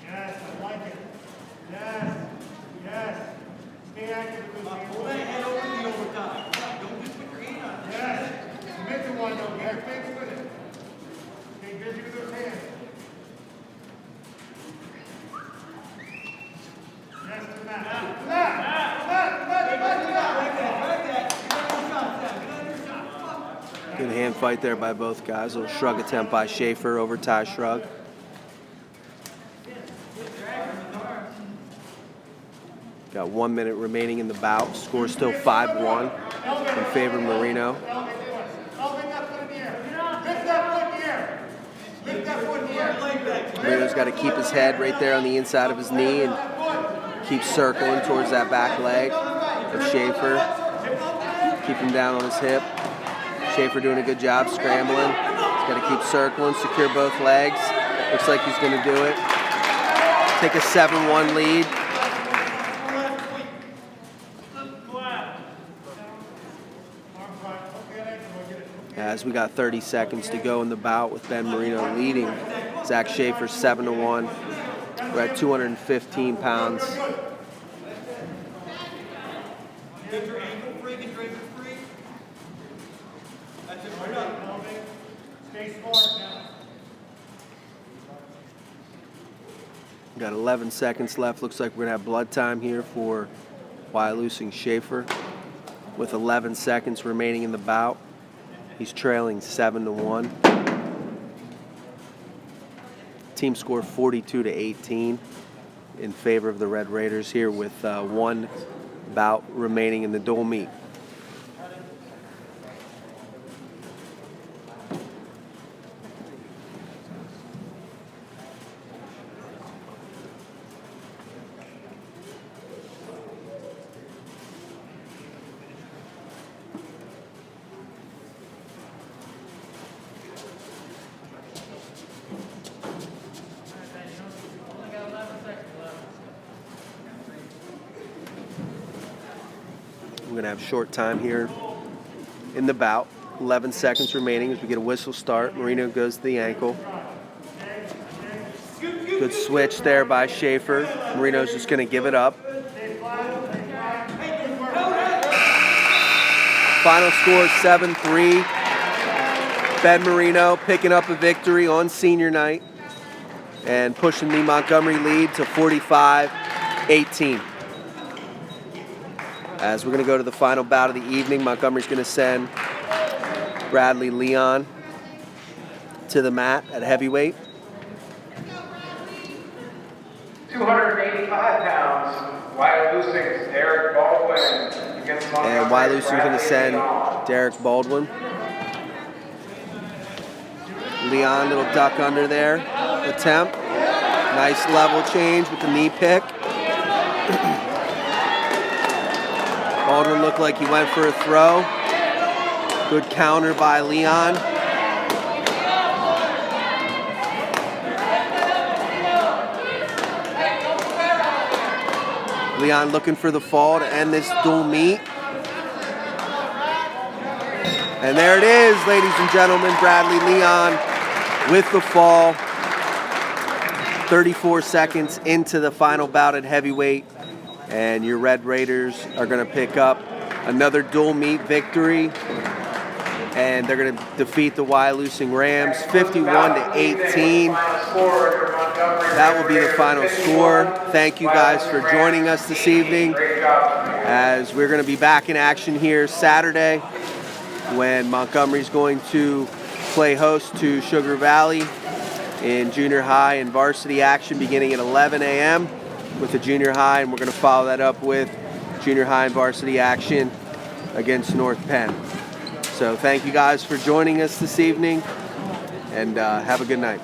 Yes, I like it. Yes. Stay active with me. Pull that head over the overtime. Don't just put your hand on it. Yes. Commit to one though. Have faith with it. Stay busy with those hands. Yes, to that. To that. Good hand fight there by both guys. A little shrug attempt by Schaefer, over tie shrug. Got 1 minute remaining in the bout. Score still 5-1 in favor of Marino. Marino's got to keep his head right there on the inside of his knee and keep circling towards that back leg of Schaefer. Keep him down on his hip. Schaefer doing a good job scrambling. He's got to keep circling, secure both legs. Looks like he's going to do it. Take a 7-1 lead. As we got 30 seconds to go in the bout with Ben Marino leading. Zach Schaefer 7-1. We're at 215 pounds. Get your ankle free, get your ankle free. That's it, right up. Stay smart now. We got 11 seconds left. Looks like we're going to have blood time here for Wyalusing Schaefer. With 11 seconds remaining in the bout. He's trailing 7-1. Team score 42-18 in favor of the Red Raiders here with one bout remaining in the dual meet. We're going to have short time here in the bout. 11 seconds remaining as we get a whistle start. Marino goes to the ankle. Good switch there by Schaefer. Marino's just going to give it up. Final score 7-3 Ben Marino picking up a victory on senior night and pushing the Montgomery lead to 45-18. As we're going to go to the final bout of the evening, Montgomery's going to send Bradley Leon to the mat at heavyweight. 285 pounds, Wyalusing Derek Baldwin against Montgomery. And Wyalusing's going to send Derek Baldwin. Leon, little duck under there. Attempt. Nice level change with the knee pick. Baldwin looked like he went for a throw. Good counter by Leon. Leon looking for the fall to end this dual meet. And there it is, ladies and gentlemen, Bradley Leon with the fall. 34 seconds into the final bout at heavyweight. And your Red Raiders are going to pick up another dual meet victory. And they're going to defeat the Wyalusing Rams 51-18. That will be the final score. Thank you guys for joining us this evening, as we're going to be back in action here Saturday when Montgomery's going to play host to Sugar Valley in junior high and varsity action beginning at 11 a.m. with the junior high, and we're going to follow that up with junior high and varsity action against North Penn. So thank you guys for joining us this evening, and have a good night.